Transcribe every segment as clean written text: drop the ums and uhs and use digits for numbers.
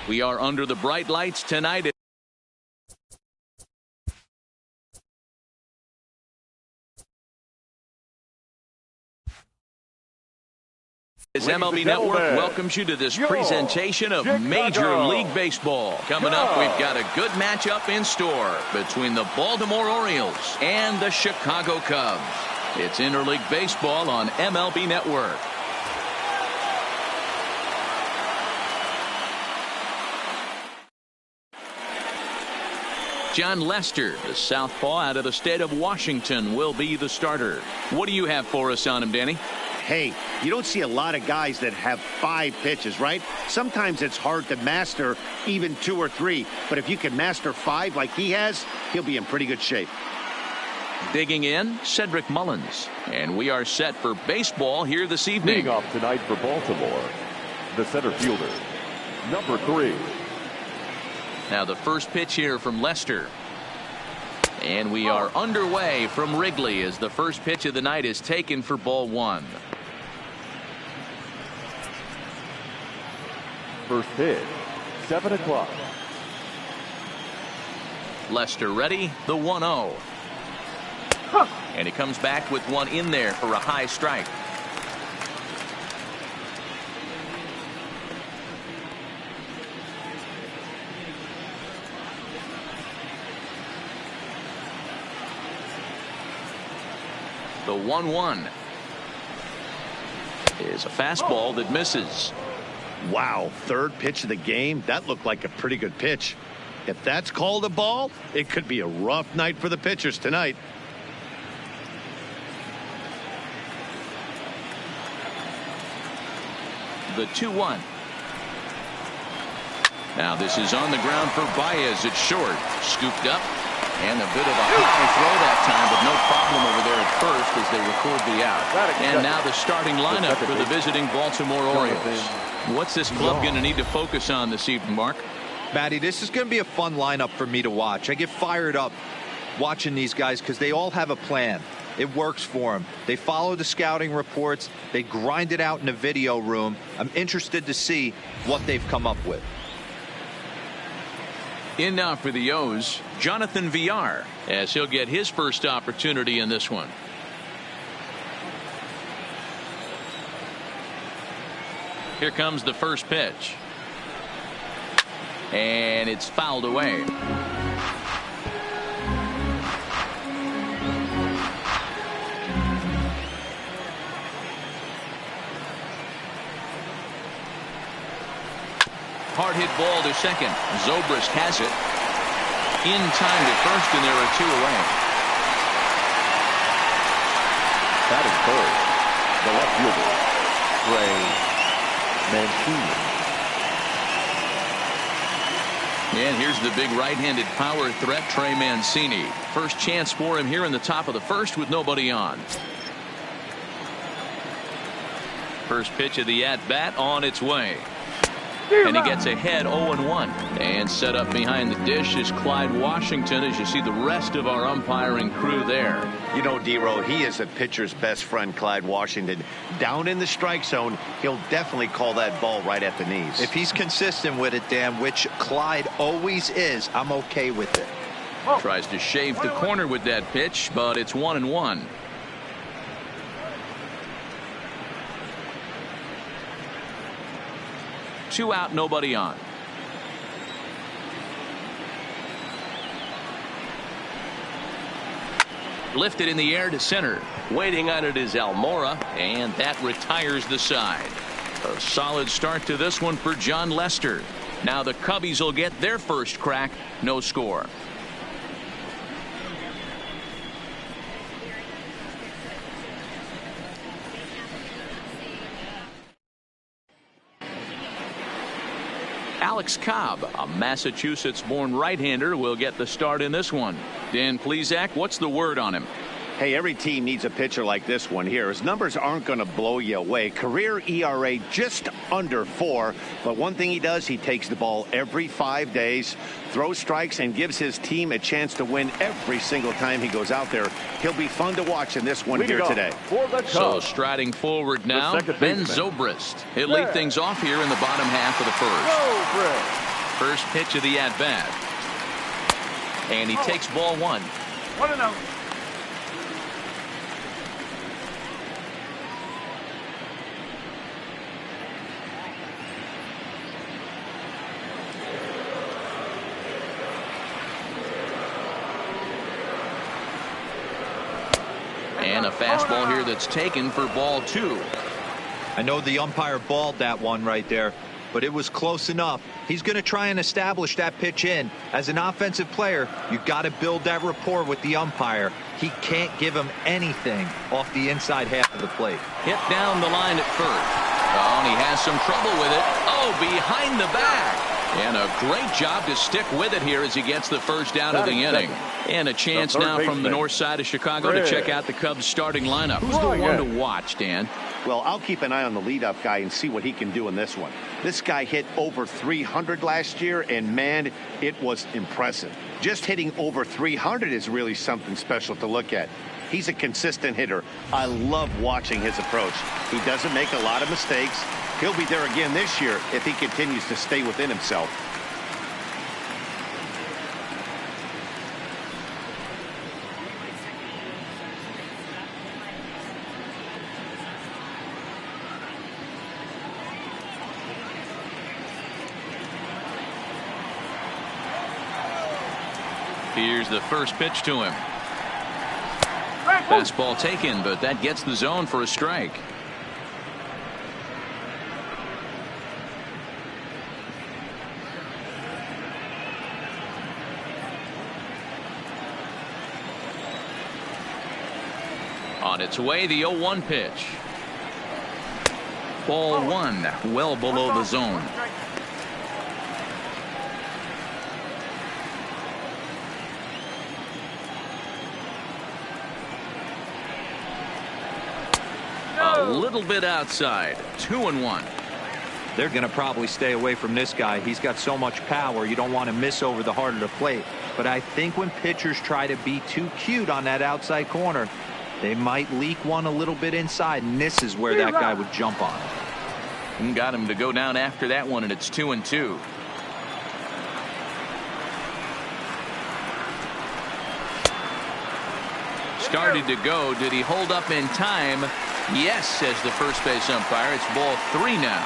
We are under the bright lights tonight. As MLB Network welcomes you to this presentation of Major League Baseball. Coming up, we've got a good matchup in store between the Baltimore Orioles and the Chicago Cubs. It's Interleague Baseball on MLB Network. John Lester, the southpaw out of the state of Washington, will be the starter. What do you have for us on him, Danny? Hey, you don't see a lot of guys that have 5 pitches, right? Sometimes it's hard to master even 2 or 3. But if you can master 5 like he has, he'll be in pretty good shape. Digging in, Cedric Mullins. And we are set for baseball here this evening. Leading off tonight for Baltimore, the center fielder, number 3. Now the first pitch here from Lester. And we are underway from Wrigley as the first pitch of the night is taken for ball 1. First pitch, 7 o'clock. Lester ready, the 1-0. And he comes back with one in there for a high strike. The 1-1 is a fastball that misses. Wow, third pitch of the game. That looked like a pretty good pitch. If that's called a ball, it could be a rough night for the pitchers tonight. The 2-1. Now this is on the ground for Baez. It's short, scooped up. And a bit of a high throw that time, but no problem over there at first as they record the out. And now the starting lineup for the visiting Baltimore Orioles. What's this club going to need to focus on this evening, Mark? Matty, this is going to be a fun lineup for me to watch. I get fired up watching these guys because they all have a plan. It works for them. They follow the scouting reports. They grind it out in the video room. I'm interested to see what they've come up with. In now for the O's, Jonathan Villar, as he'll get his first opportunity in this one. Here comes the first pitch. And it's fouled away. Hard hit ball to second. Zobrist has it. In time to first, and there are 2 away. Batting third, the left fielder, Trey Mancini. And here's the big right-handed power threat, Trey Mancini. First chance for him here in the top of the first with nobody on. First pitch of the at-bat on its way. And he gets ahead 0-1. And set up behind the dish is Clyde Washington as you see the rest of our umpiring crew there. You know, D-Row, he is a pitcher's best friend, Clyde Washington. Down in the strike zone, he'll definitely call that ball right at the knees. If he's consistent with it, Dan, which Clyde always is, I'm okay with it. Tries to shave the corner with that pitch, but it's 1-1. Two out, nobody on. Lifted in the air to center. Waiting on it is Almora, and that retires the side. A solid start to this one for John Lester. Now the Cubbies will get their first crack. No score. Alex Cobb, a Massachusetts-born right-hander, will get the start in this one. Dan Plesac, what's the word on him? Hey, every team needs a pitcher like this one here. His numbers aren't going to blow you away. Career ERA just under 4. But one thing he does, he takes the ball every 5 days, throws strikes, and gives his team a chance to win every single time he goes out there. He'll be fun to watch in this one here today. So striding forward now, Ben Zobrist. He'll lead things off here in the bottom half of the first. First pitch of the at-bat. And he takes ball one. 1-0. And a fastball here that's taken for ball two. I know the umpire balled that one right there, but it was close enough. He's going to try and establish that pitch in. As an offensive player, you got to build that rapport with the umpire. He can't give him anything off the inside half of the plate. Hit down the line at first. Oh, and he has some trouble with it. Oh, behind the back. And a great job to stick with it here as he gets the first out of the inning. And a chance now from the north side of Chicago to check out the Cubs starting lineup. Who's the one to watch, Dan? Well, I'll keep an eye on the leadoff guy and see what he can do in this one. This guy hit over 300 last year, and man, it was impressive. Just hitting over 300 is really something special to look at. He's a consistent hitter. I love watching his approach. He doesn't make a lot of mistakes. He'll be there again this year if he continues to stay within himself. Here's the first pitch to him. Fastball taken, but that gets the zone for a strike. On its way, the 0-1 pitch. Ball one, well below the zone. A little bit outside. 2-1. They're going to probably stay away from this guy. He's got so much power. You don't want to miss over the heart of the plate. But I think when pitchers try to be too cute on that outside corner, they might leak one a little bit inside, and this is where that guy would jump on it. And got him to go down after that one, and it's 2-2. Started to go. Did he hold up in time? Yes, says the first base umpire. It's ball three now.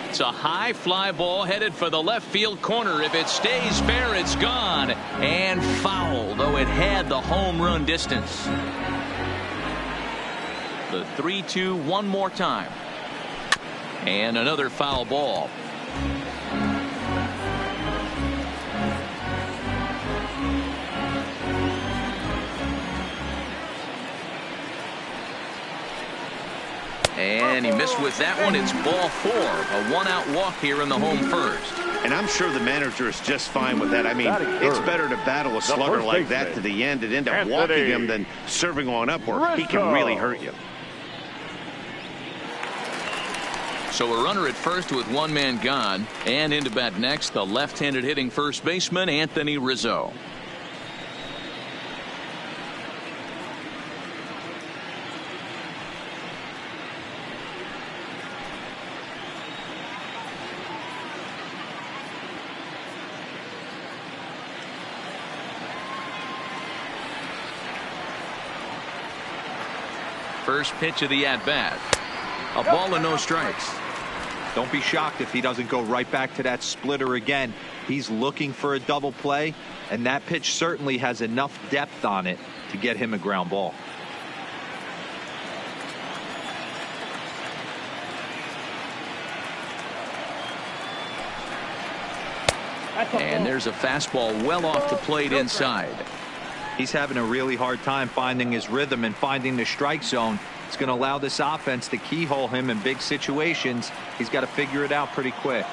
It's a high fly ball headed for the left field corner. If it stays fair, it's gone. And foul, though it had the home run distance. The 3-2 one more time. And another foul ball. And he missed with that one. It's ball four. A one-out walk here in the home first. And I'm sure the manager is just fine with that. I mean, it's better to battle a slugger like that to the end and end up walking him than serving one up where he can really hurt you. So a runner at first with one man gone. And into bat next, the left-handed hitting first baseman, Anthony Rizzo. First pitch of the at-bat. A ball and no strikes. Don't be shocked if he doesn't go right back to that splitter again. He's looking for a double play, and that pitch certainly has enough depth on it to get him a ground ball. And there's a fastball well off the plate inside. He's having a really hard time finding his rhythm and finding the strike zone. It's going to allow this offense to keyhole him in big situations. He's got to figure it out pretty quick.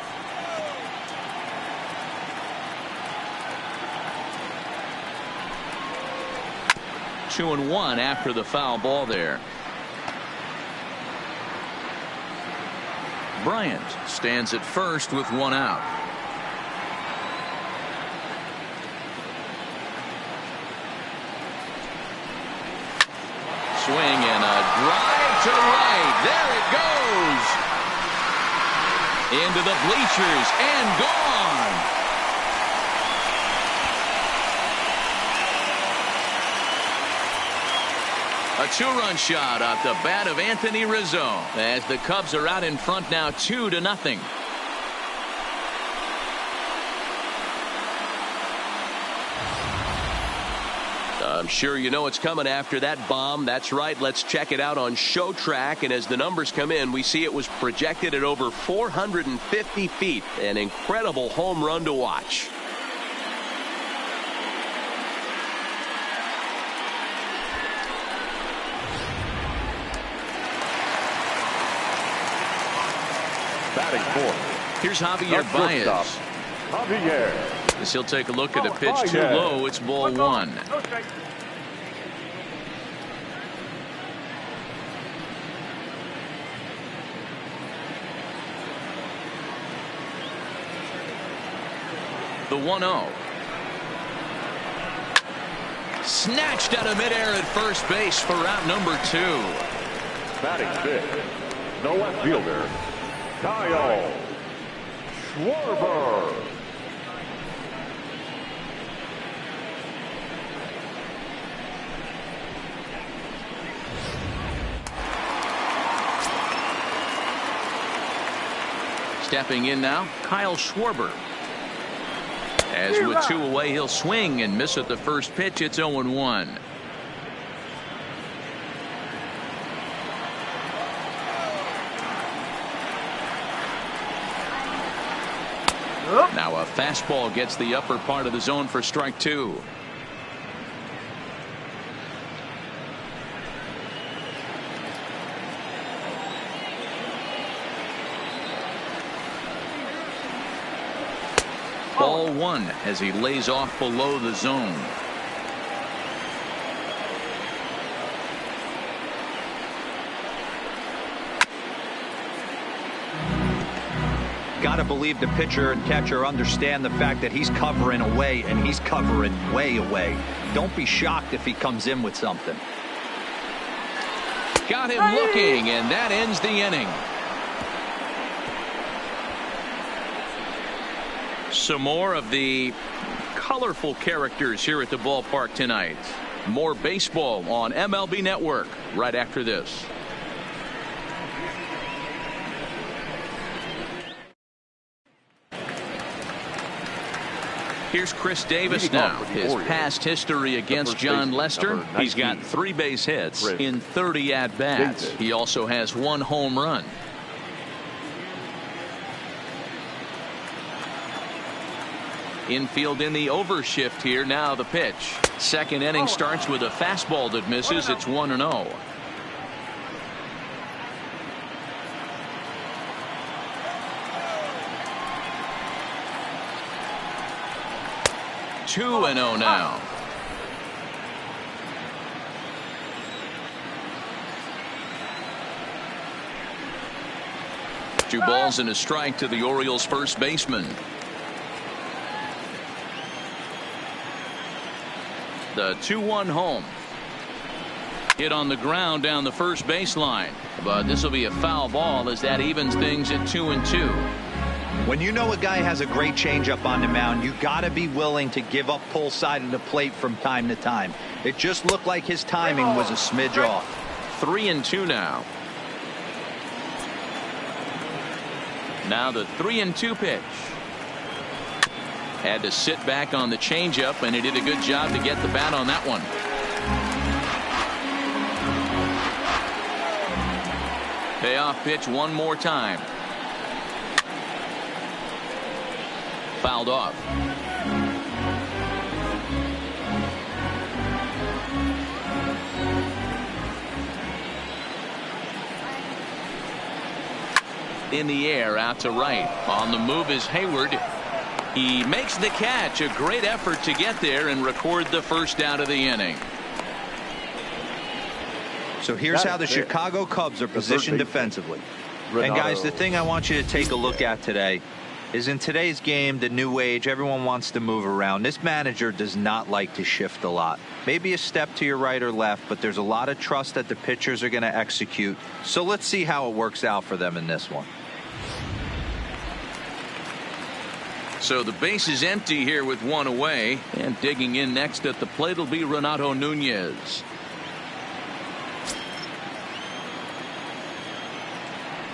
Two and one after the foul ball there. Bryant stands at first with one out. swing and a drive to right. There it goes. Into the bleachers and gone. A two-run shot off the bat of Anthony Rizzo as the Cubs are out in front now 2-0. I'm sure you know it's coming after that bomb. That's right. Let's check it out on Show Track. And as the numbers come in, we see it was projected at over 450 feet. An incredible home run to watch. Batting fourth. Here's Javier Baez. Javier. As he'll take a look at a pitch too low. It's ball one. The 1-0. Snatched out of midair at first base for out number 2. Batting fifth. No left fielder. Kyle Schwarber. Stepping in now, Kyle Schwarber. As with 2 away, he'll swing and miss at the first pitch. It's 0-1. Now a fastball gets the upper part of the zone for strike 2. Ball 1 as he lays off below the zone. Got to believe the pitcher and catcher understand the fact that he's covering away, and he's covering way away. Don't be shocked if he comes in with something. Got him looking, and that ends the inning. Some more of the colorful characters here at the ballpark tonight. More baseball on MLB Network right after this. Here's Chris Davis now. His past history against John Lester. He's got 3 base hits in 30 at-bats. He also has 1 home run. Infield in the overshift here. Now the pitch. Second inning starts with a fastball that misses. It's 1-0. Two and 0 now. Two balls and a strike to the Orioles first baseman. The 2-1 home. Hit on the ground down the first baseline. But this will be a foul ball as that evens things at 2-2. When you know a guy has a great changeup on the mound, you got to be willing to give up pull side of the plate from time to time. It just looked like his timing was a smidge off. 3-2 now. Now the 3-2 pitch. Had to sit back on the changeup, and he did a good job to get the bat on that one. Payoff pitch one more time. Fouled off. In the air out to right. On the move is Hayward. He makes the catch. A great effort to get there and record the first out of the inning. So here's how the Chicago Cubs are positioned defensively. And guys, the thing I want you to take a look at today, is in today's game, the new age, everyone wants to move around. This manager does not like to shift a lot. Maybe a step to your right or left, but there's a lot of trust that the pitchers are going to execute. So let's see how it works out for them in this one. So the base is empty here with one away, and digging in next at the plate will be Renato Nunez.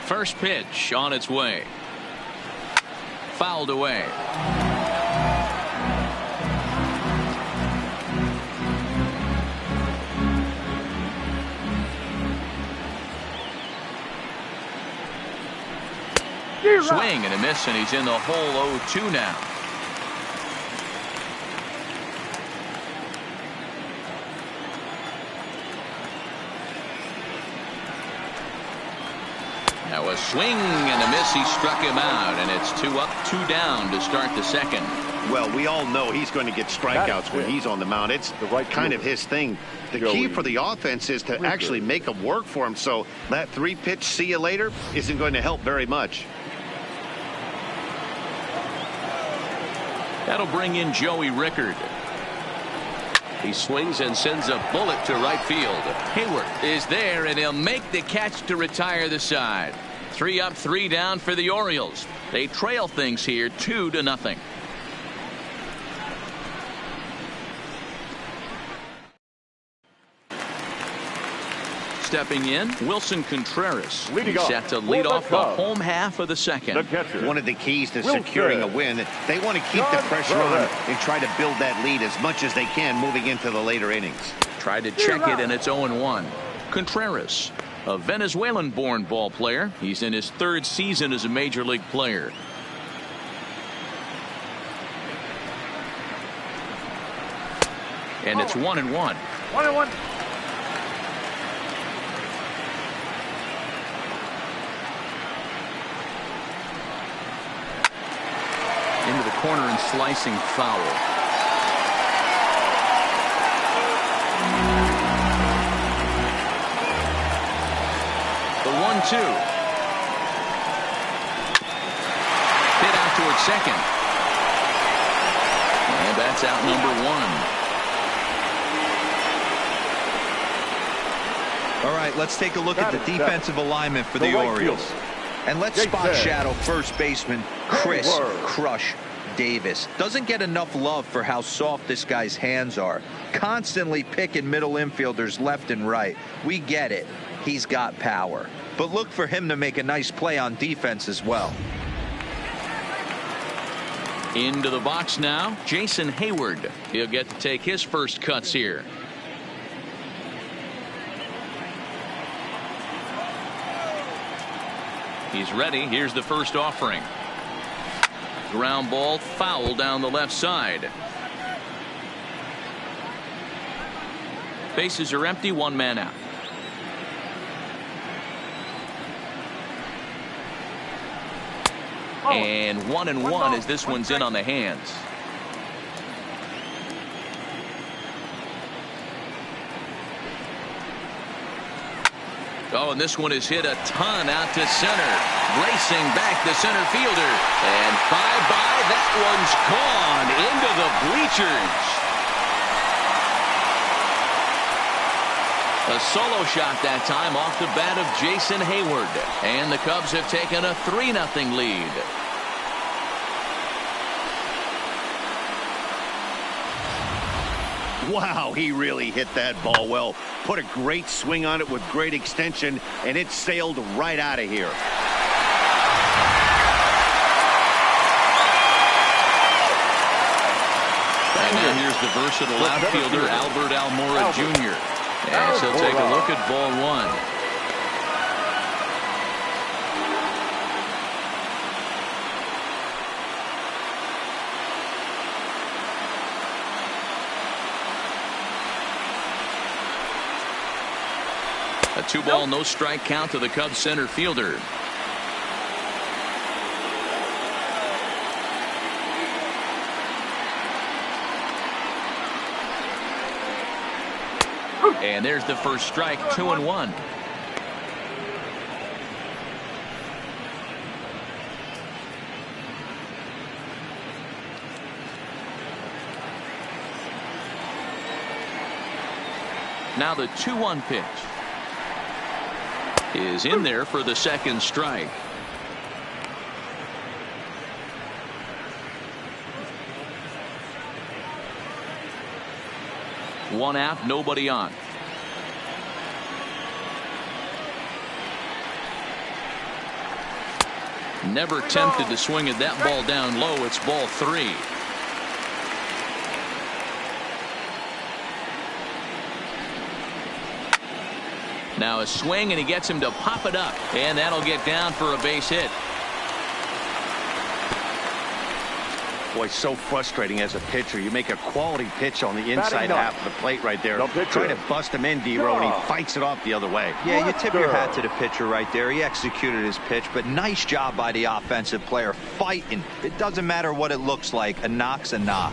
First pitch on its way. Fouled away. Swing and a miss, and he's in the hole 0-2 now. Now a swing and a miss. He struck him out, and it's 2 up, 2 down to start the second. Well, we all know he's going to get strikeouts when he's on the mound. It's kind of his thing. The key for the offense is to actually make them work for him. So that 3-pitch see you later isn't going to help very much. That'll bring in Joey Rickard. He swings and sends a bullet to right field. Hayward is there, and he'll make the catch to retire the side. 3 up, 3 down for the Orioles. They trail things here 2-0. Stepping in, Wilson Contreras. He's set to lead off the home half of the second. One of the keys to securing a win, they want to keep the pressure on and try to build that lead as much as they can moving into the later innings. Tried to check it, and it's 0-1. Contreras, a Venezuelan-born ball player. He's in his 3rd season as a major league player. And it's 1-1. 1-1. Into the corner and slicing foul. The 1-2. Hit out towards second. And that's out number 1. All right, let's take a look at the defensive alignment for the Orioles. And let's spot shadow first baseman Chris Crush Davis. Doesn't get enough love for how soft this guy's hands are. Constantly picking middle infielders left and right. We get it. He's got power. But look for him to make a nice play on defense as well. Into the box now, Jason Hayward. He'll get to take his first cuts here. He's ready. Here's the first offering. Ground ball foul down the left side. Bases are empty, 1 man out. And 1-1 as this one's in on the hands. Oh, and this one is hit a ton out to center. Racing back the center fielder. And bye-bye, that one's gone into the bleachers. A solo shot that time off the bat of Jason Hayward. And the Cubs have taken a 3-0 lead. Wow, he really hit that ball well. Put a great swing on it with great extension, and it sailed right out of here. And now here's the versatile outfielder Albert Almora Jr. As he'll take a look at ball 1. A 2-ball, no strike count to the Cubs center fielder. And there's the first strike, 2-1. Now the 2-1 pitch is in there for the second strike. One out, nobody on. Never tempted to swing at that ball down low. It's ball 3. Now a swing, and he gets him to pop it up, and that'll get down for a base hit. Boy, so frustrating as a pitcher. You make a quality pitch on the inside half of the plate right there. Try to bust him in, D-Row, and he fights it off the other way. Yeah, you tip your hat to the pitcher right there. He executed his pitch, but nice job by the offensive player fighting. It doesn't matter what it looks like. A knock's a knock.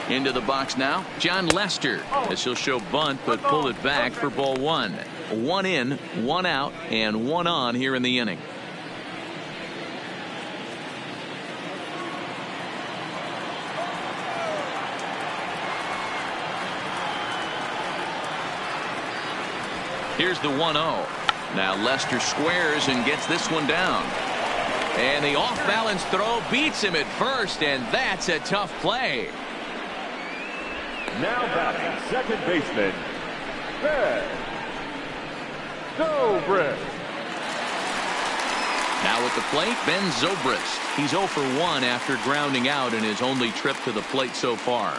Into the box now, John Lester. This will show bunt, but pull it back for ball 1. 1 in, 1 out, and 1 on here in the inning. Here's the 1-0. Now Lester squares and gets this one down. And the off-balance throw beats him at first, and that's a tough play. Now batting, second baseman, Ben Zobrist. Now at the plate, Ben Zobrist. He's 0 for 1 after grounding out in his only trip to the plate so far.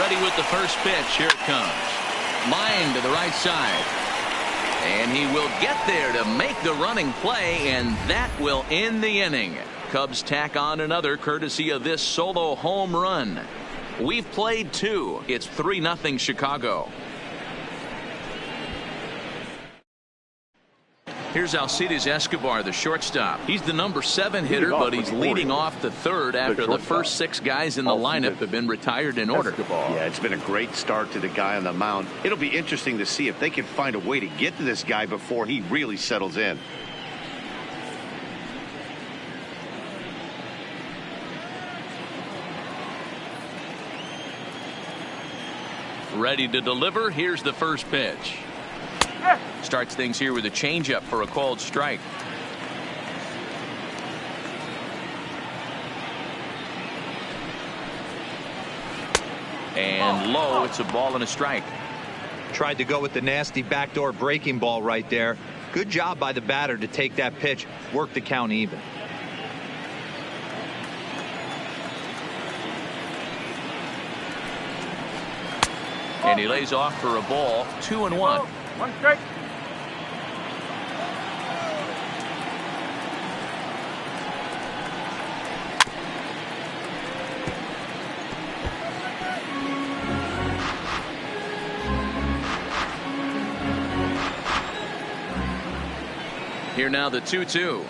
Ready with the first pitch. Here it comes. Line to the right side. And he will get there to make the running play, and that will end the inning. Cubs tack on another courtesy of this solo home run. We've played 2. It's 3-0 Chicago. Here's Alcides Escobar, the shortstop. He's the number 7 hitter, but he's leading off the third after the first 6 guys in the lineup have been retired in order. Yeah, it's been a great start to the guy on the mound. It'll be interesting to see if they can find a way to get to this guy before he really settles in. Ready to deliver. Here's the first pitch. Starts things here with a changeup for a called strike. And low, it's a ball and a strike. Tried to go with the nasty backdoor breaking ball right there. Good job by the batter to take that pitch, work the count even. And he lays off for a ball. 2-1. 1 strike. Here now the 2-2.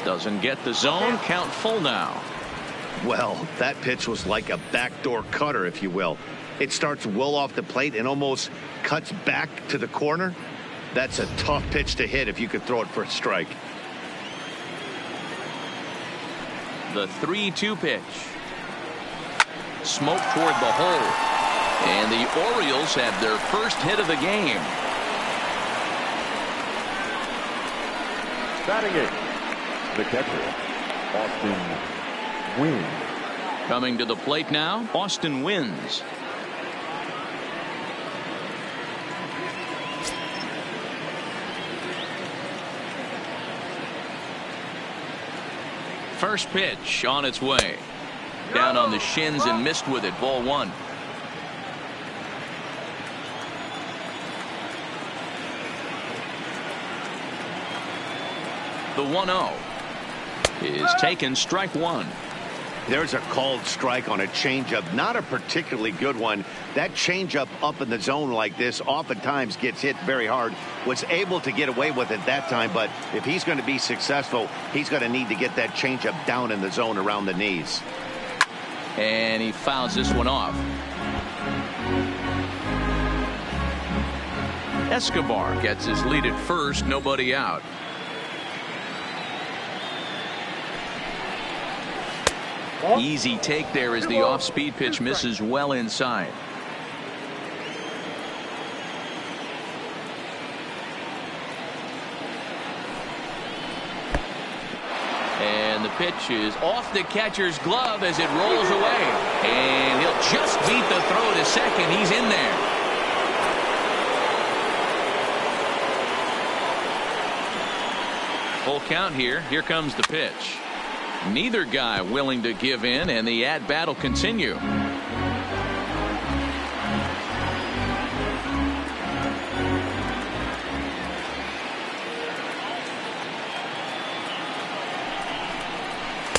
Doesn't get the zone. Count full now. Well, that pitch was like a backdoor cutter, if you will. It starts well off the plate and almost cuts back to the corner. That's a tough pitch to hit if you could throw it for a strike. The 3-2 pitch. Smoke toward the hole. And the Orioles have their first hit of the game. Batting 8, the catcher, Austin Wynns. Coming to the plate now, Austin Wynns. First pitch on its way. Down on the shins and missed with it. Ball 1. The 1-0 is taken, strike 1. There's a called strike on a changeup, not a particularly good one. That changeup up in the zone like this oftentimes gets hit very hard. Was able to get away with it that time, but if he's going to be successful, he's going to need to get that changeup down in the zone around the knees. And he fouls this one off. Escobar gets his lead at first, nobody out. Easy take there as the off-speed pitch misses well inside. And the pitch is off the catcher's glove as it rolls away. And he'll just beat the throw to second. He's in there. Full count here. Here comes the pitch. Neither guy willing to give in, and the at-bat will continue.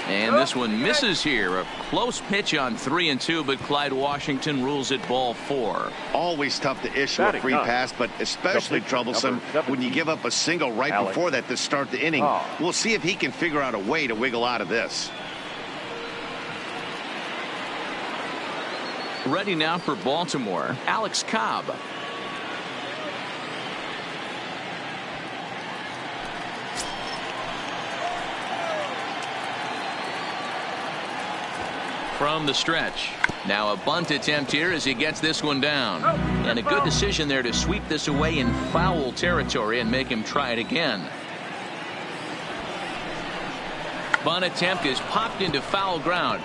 And this one misses here. A close pitch on 3-2, but Clyde Washington rules it ball 4. Always tough to issue a free pass, but especially troublesome when you give up a single right before that to start the inning. We'll see if he can figure out a way to wiggle out of this. Ready now for Baltimore, Alex Cobb. From the stretch. Now a bunt attempt here as he gets this one down. And a good decision there to sweep this away in foul territory and make him try it again. Bunt attempt is popped into foul ground.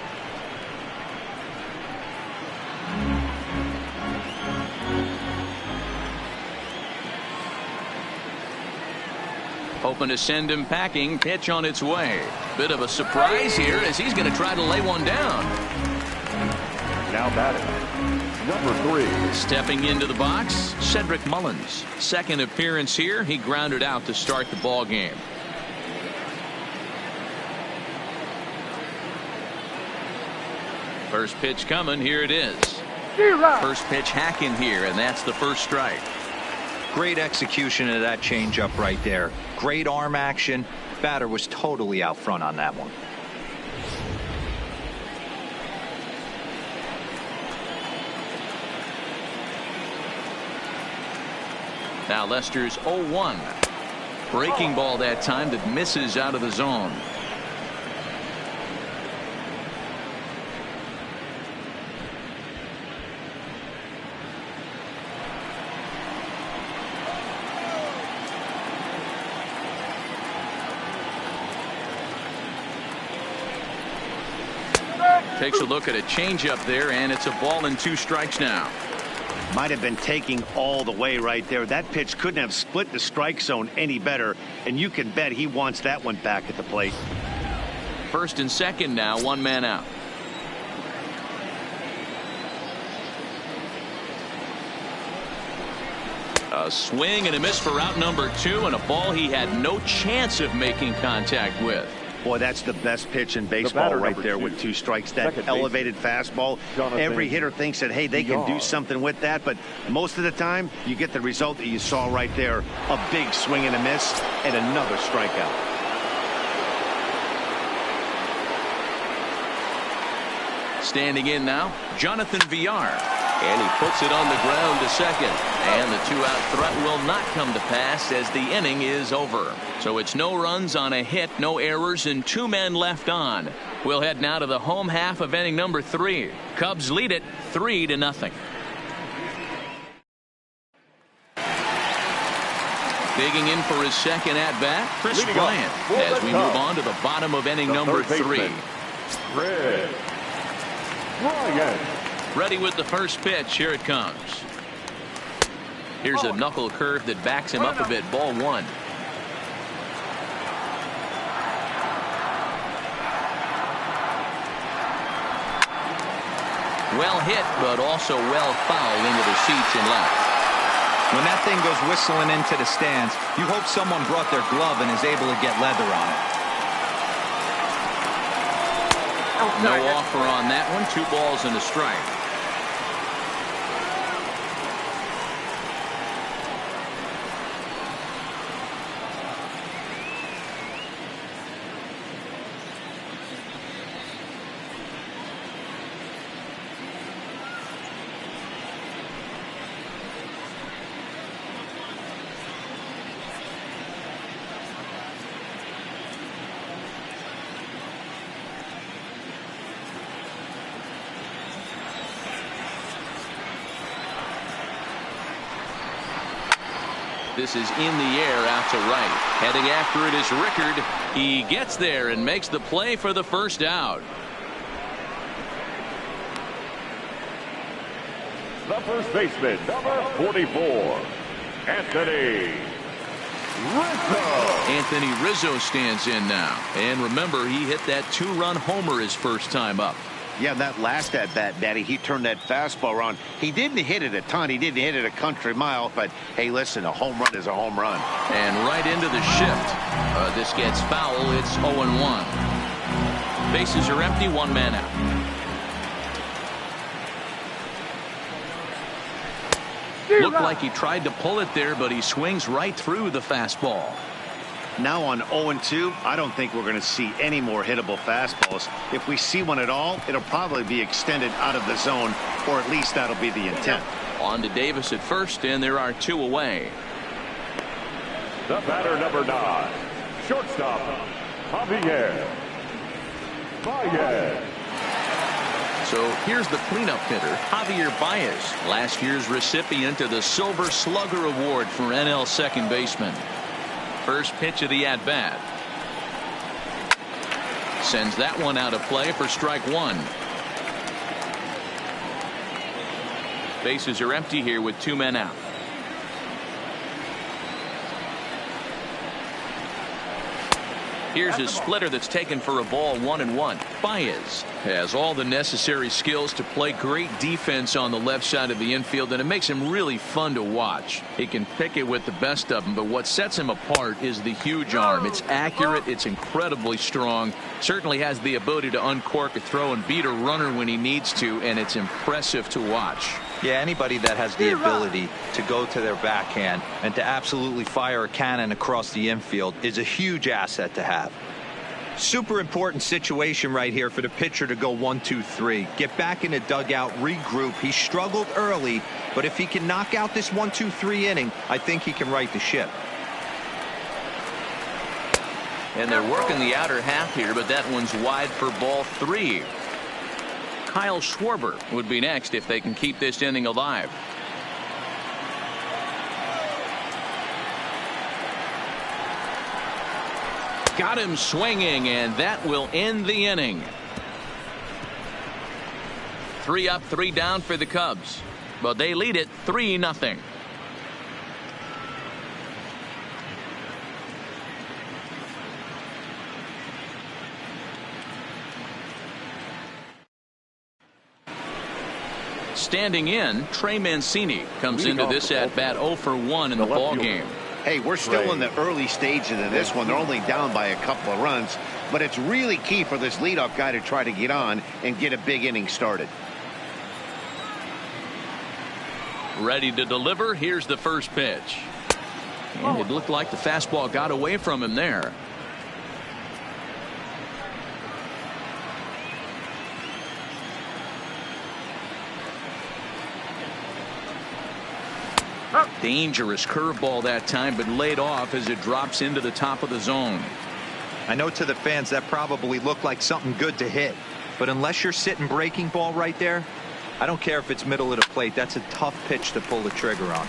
Hoping to send him packing. Pitch on its way. Bit of a surprise here as he's going to try to lay one down. Now batting, number 3. Stepping into the box, Cedric Mullins. Second appearance here. He grounded out to start the ball game. First pitch coming. Here it is. First pitch hacking here, and that's the first strike. Great execution of that changeup right there. Great arm action. Batter was totally out front on that one. Now Lester's 0-1. Breaking ball that time that misses out of the zone. Takes a look at a changeup there, and it's a ball and 2 strikes now. Might have been taking all the way right there. That pitch couldn't have split the strike zone any better, and you can bet he wants that one back at the plate. First and second now, 1 man out. A swing and a miss for out number 2, and a ball he had no chance of making contact with. Boy, that's the best pitch in baseball right there with 2 strikes. That elevated fastball. Every hitter thinks that, hey, they can do something with that. But most of the time, you get the result that you saw right there. A big swing and a miss and another strikeout. Standing in now, Jonathan Villar. And he puts it on the ground to second. And the 2-out threat will not come to pass as the inning is over. So it's no runs on a hit, no errors, and 2 men left on. We'll head now to the home half of inning number 3. Cubs lead it 3-0. Digging in for his second at-bat, Chris Bryant, as we move on to the bottom of inning number 3. Chris Bryant. Ready with the first pitch. Here it comes. Here's a knuckle curve that backs him up a bit. Ball 1. Well hit, but also well fouled into the seats and left. When that thing goes whistling into the stands, you hope someone brought their glove and is able to get leather on it. No offer on that one. 2 balls and a strike. This is in the air out to right. Heading after it is Rickard. He gets there and makes the play for the first out. The first baseman, number 44, Anthony Rizzo. Anthony Rizzo stands in now. And remember, he hit that 2-run homer his first time up. Yeah, that last at bat, Daddy, he turned that fastball around. He didn't hit it a ton. He didn't hit it a country mile. But, hey, listen, a home run is a home run. And right into the shift. This gets foul. It's 0-1. Bases are empty. 1 man out. Looked like he tried to pull it there, but he swings right through the fastball. Now on 0-2, I don't think we're going to see any more hittable fastballs. If we see one at all, it'll probably be extended out of the zone, or at least that'll be the intent. On to Davis at first, and there are 2 away. The batter, number 9, shortstop, Javier Baez. So here's the cleanup hitter, Javier Baez, last year's recipient of the Silver Slugger Award for NL second baseman. First pitch of the at-bat. Sends that one out of play for strike 1. Bases are empty here with 2 men out. Here's his splitter that's taken for a ball. 1-1. Baez has all the necessary skills to play great defense on the left side of the infield, and it makes him really fun to watch. He can pick it with the best of them, but what sets him apart is the huge arm. It's accurate. It's incredibly strong. Certainly has the ability to uncork a throw and beat a runner when he needs to, and it's impressive to watch. Yeah, anybody that has the ability to go to their backhand and to absolutely fire a cannon across the infield is a huge asset to have. Super important situation right here for the pitcher to go 1-2-3. Get back in the dugout, regroup. He struggled early, but if he can knock out this 1-2-3 inning, I think he can right the ship. And they're working the outer half here, but that one's wide for ball 3. Kyle Schwarber would be next if they can keep this inning alive. Got him swinging, and that will end the inning. 3 up, 3 down for the Cubs, but they lead it 3-0. Standing in, Trey Mancini comes into this at-bat 0 for 1 in the ball game. Hey, we're still in the early stages of this one. They're only down by a couple of runs, but it's really key for this leadoff guy to try to get on and get a big inning started. Ready to deliver. Here's the first pitch. And it looked like the fastball got away from him there. Dangerous curveball that time, but laid off as it drops into the top of the zone. I know to the fans that probably looked like something good to hit, but unless you're sitting breaking ball right there, I don't care if it's middle of the plate. That's a tough pitch to pull the trigger on.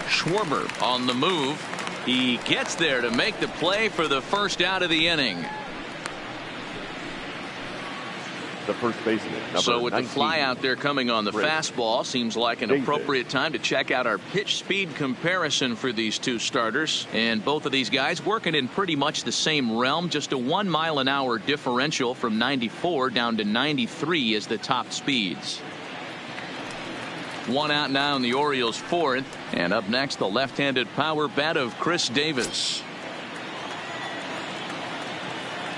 Schwarber on the move. He gets there to make the play for the first out of the inning. The first baseman, number So with 19, the fly out there coming on the Rick fastball, seems like an Davis. appropriate time to check out our pitch speed comparison for these two starters. And both of these guys working in pretty much the same realm. Just a 1 mile an hour differential from 94 down to 93 is the top speeds. 1 out now in the Orioles' 4th. And up next, the left-handed power bat of Chris Davis.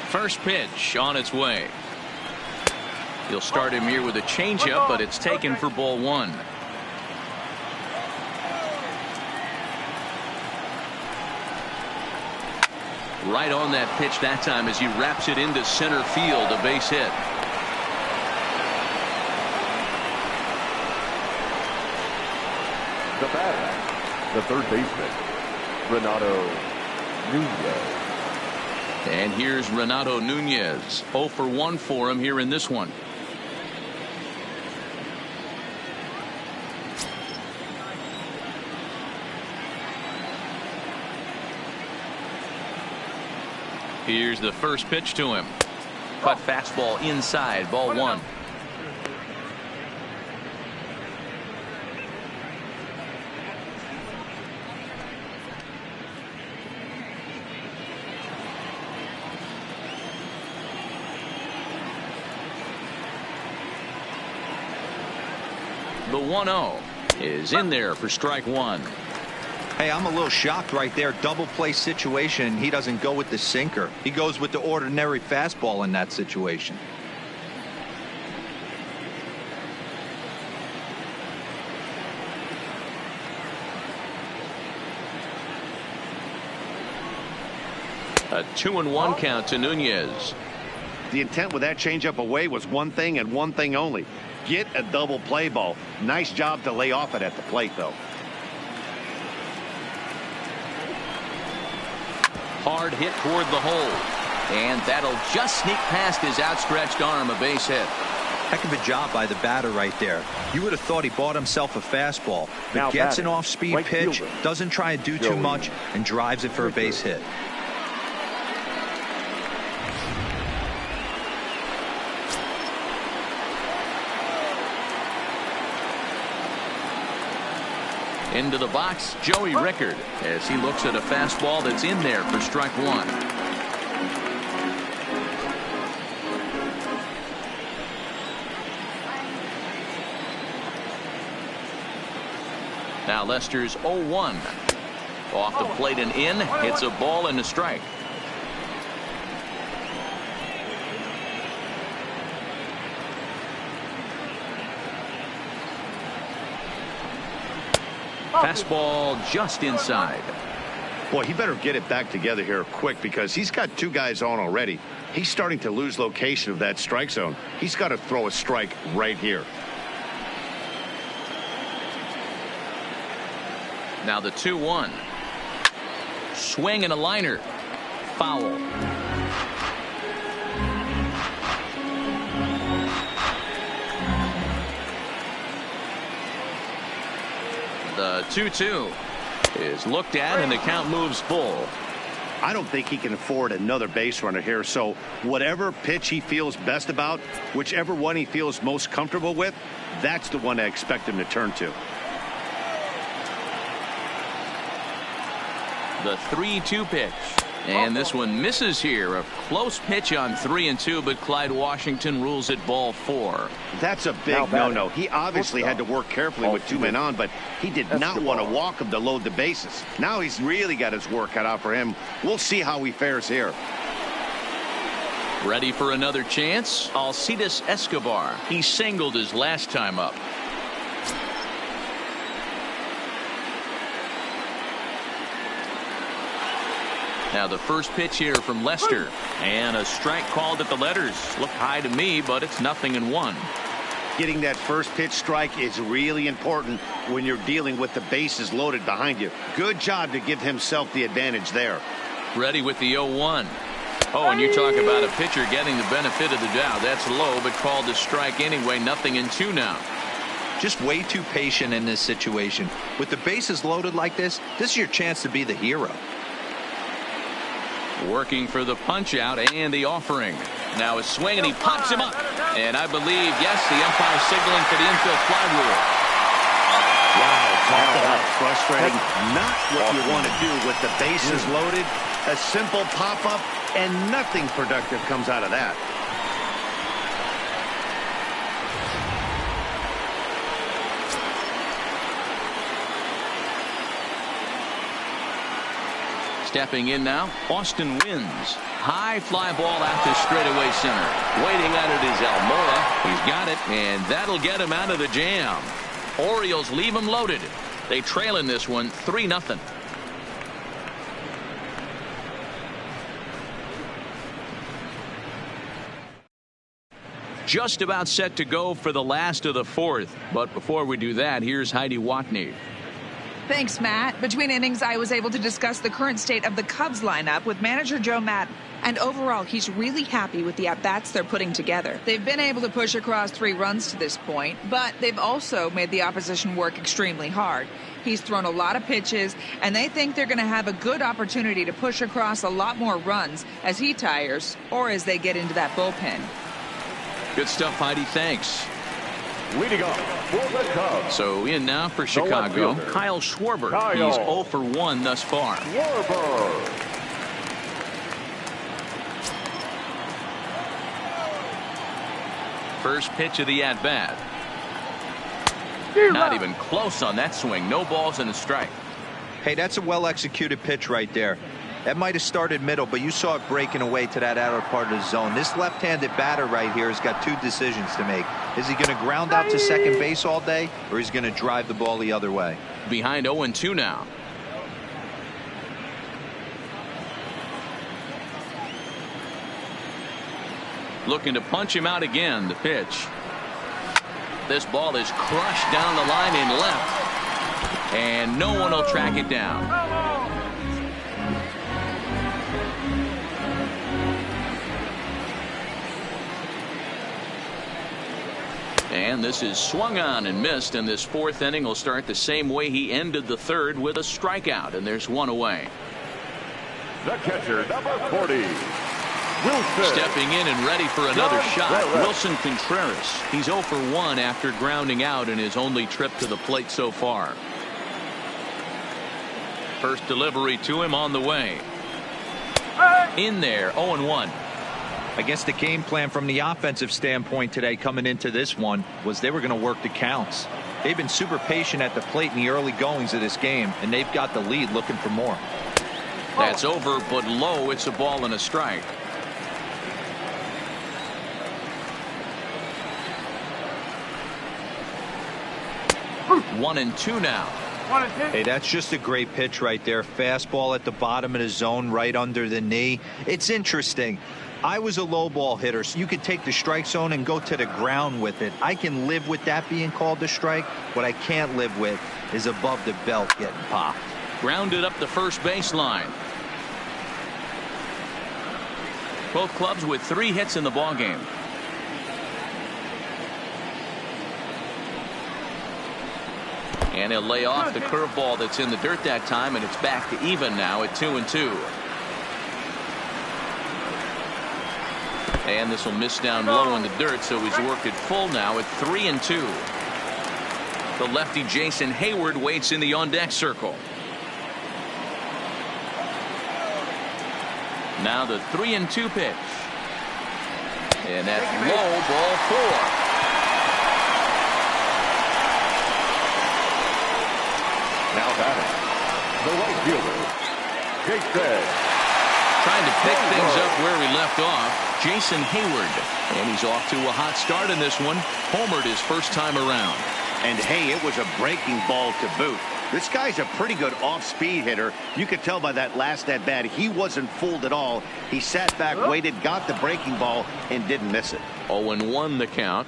First pitch on its way. He'll start him here with a changeup, but it's taken for ball one. Right on that pitch that time as he wraps it into center field, a base hit. The batter, the third baseman, Renato Nunez. And here's Renato Nunez. 0 for 1 for him here in this one. Here's the first pitch to him. Cut fastball inside, ball one. The 1-0 is in there for strike one. Hey, I'm a little shocked right there. Double play situation. He doesn't go with the sinker. He goes with the ordinary fastball in that situation. A 2-1 count to Nunez. The intent with that changeup away was one thing and one thing only. Get a double play ball. Nice job to lay off it at the plate, though. Hard hit toward the hole. And that'll just sneak past his outstretched arm, a base hit. Heck of a job by the batter right there. You would have thought he bought himself a fastball, but Now gets batting, an off-speed right pitch, fielder, doesn't try and do too Joey much, and drives it for a base hit. Into the box, Joey Rickard, as he looks at a fastball that's in there for strike one. Now Lester's 0-1. Off the plate and in. Hits a ball and a strike. Fastball just inside. Boy, he better get it back together here quick because he's got two guys on already. He's starting to lose location of that strike zone. He's got to throw a strike right here. Now the 2-1. Swing and a liner. Foul. The 2-2 is looked at and the count moves full. I don't think he can afford another base runner here, so whatever pitch he feels best about, whichever one he feels most comfortable with, that's the one I expect him to turn to. The 3-2 pitch. And this one misses here. A close pitch on 3-2, but Clyde Washington rules it ball 4. That's a big no-no. He obviously had to work carefully with two men on, but he did not want to walk him to load the bases. Now he's really got his work cut out for him. We'll see how he fares here. Ready for another chance? Alcides Escobar. He singled his last time up. Now the first pitch here from Lester, and a strike called at the letters. Looked high to me, but it's 0-1. Getting that first pitch strike is really important when you're dealing with the bases loaded behind you. Good job to give himself the advantage there. Ready with the 0-1. Oh, and you talk about a pitcher getting the benefit of the doubt. That's low, but called a strike anyway. 0-2 now. Just way too patient in this situation. With the bases loaded like this is your chance to be the hero. Working for the punch out and the offering. Now a swing and he pops him up. And I believe, yes, the umpire signaling for the infield fly rule. Wow, talk about frustrating. Not what you want to do with the bases loaded. A simple pop-up and nothing productive comes out of that. Stepping in now, Austin Wins. High fly ball out to straightaway center. Waiting on it is Almora. He's got it, and that'll get him out of the jam. Orioles leave him loaded. They trail in this one 3-0. Just about set to go for the last of the fourth. But before we do that, here's Heidi Watney. Thanks, Matt. Between innings, I was able to discuss the current state of the Cubs lineup with manager Joe Maddon. And overall, he's really happy with the at-bats they're putting together. They've been able to push across 3 runs to this point, but they've also made the opposition work extremely hard. He's thrown a lot of pitches, and they think they're going to have a good opportunity to push across a lot more runs as he tires or as they get into that bullpen. Good stuff, Heidi. Thanks. Leading off for the Cubs. So in now for Chicago, Kyle Schwarber. He's 0 for 1 thus far. Schwarber. First pitch of the at-bat. Not even close on that swing. No balls and a strike. Hey, that's a well-executed pitch right there. That might have started middle, but you saw it breaking away to that outer part of the zone. This left-handed batter right here has got 2 decisions to make. Is he going to ground out to second base all day, or is he going to drive the ball the other way? Behind 0-2 now. Looking to punch him out again. The pitch. This ball is crushed down the line in left, and no one will track it down. And this is swung on and missed, and this 4th inning will start the same way he ended the 3rd, with a strikeout, and there's 1 away. The catcher, number 40, Wilson. Stepping in and ready for another shot, Wilson Contreras. He's 0 for 1 after grounding out in his only trip to the plate so far. First delivery to him on the way. In there, 0-1. I guess the game plan from the offensive standpoint today coming into this one was they were going to work the counts. They've been super patient at the plate in the early goings of this game, and they've got the lead looking for more. That's over, but low. It's a ball and a strike. One and two now. Hey, that's just a great pitch right there. Fastball at the bottom of the zone, right under the knee. It's interesting. I was a low ball hitter, so you could take the strike zone and go to the ground with it. I can live with that being called a strike. What I can't live with is above the belt getting popped. Grounded up the first baseline. Both clubs with 3 hits in the ballgame. And he'll lay off the curveball that's in the dirt that time, and it's back to even now at 2-2. And this will miss down low in the dirt, so he's worked it full now at 3-2. The lefty Jason Hayward waits in the on-deck circle. Now the 3-2 pitch. And that's low, ball 4. Now batting, the right fielder, Jason. Trying to pick things up where he left off, Jason Hayward. And he's off to a hot start in this one. Homered his first time around. And hey, it was a breaking ball to boot. This guy's a pretty good off-speed hitter. You could tell by that last at-bat he wasn't fooled at all. He sat back, waited, got the breaking ball, and didn't miss it. 0-1 the count.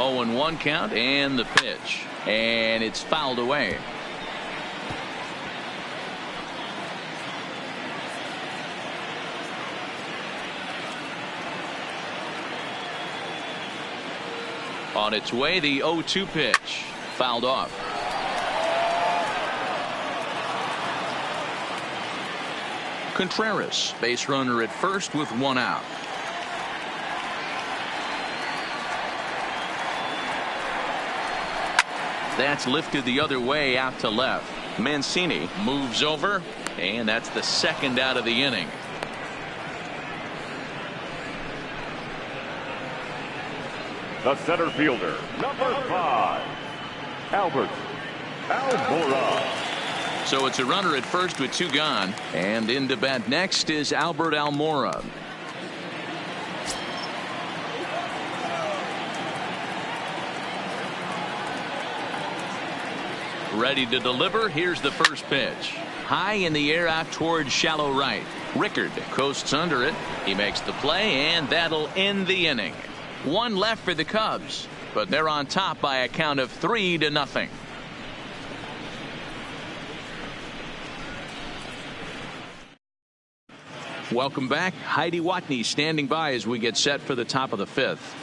Oh, and 1 count, and the pitch, and it's fouled away. On its way, the 0-2 pitch, fouled off. Contreras, base runner at first with 1 out. That's lifted the other way out to left. Mancini moves over, And that's the second out of the inning. The center fielder, number 5, Albert Almora. So it's a runner at first with 2 gone. And in to bat next is Albert Almora. Ready to deliver. Here's the first pitch. High in the air out towards shallow right. Rickard coasts under it. He makes the play, and that'll end the inning. 1 left for the Cubs, but they're on top by a count of 3-0. Welcome back. Heidi Watney standing by as we get set for the top of the 5th.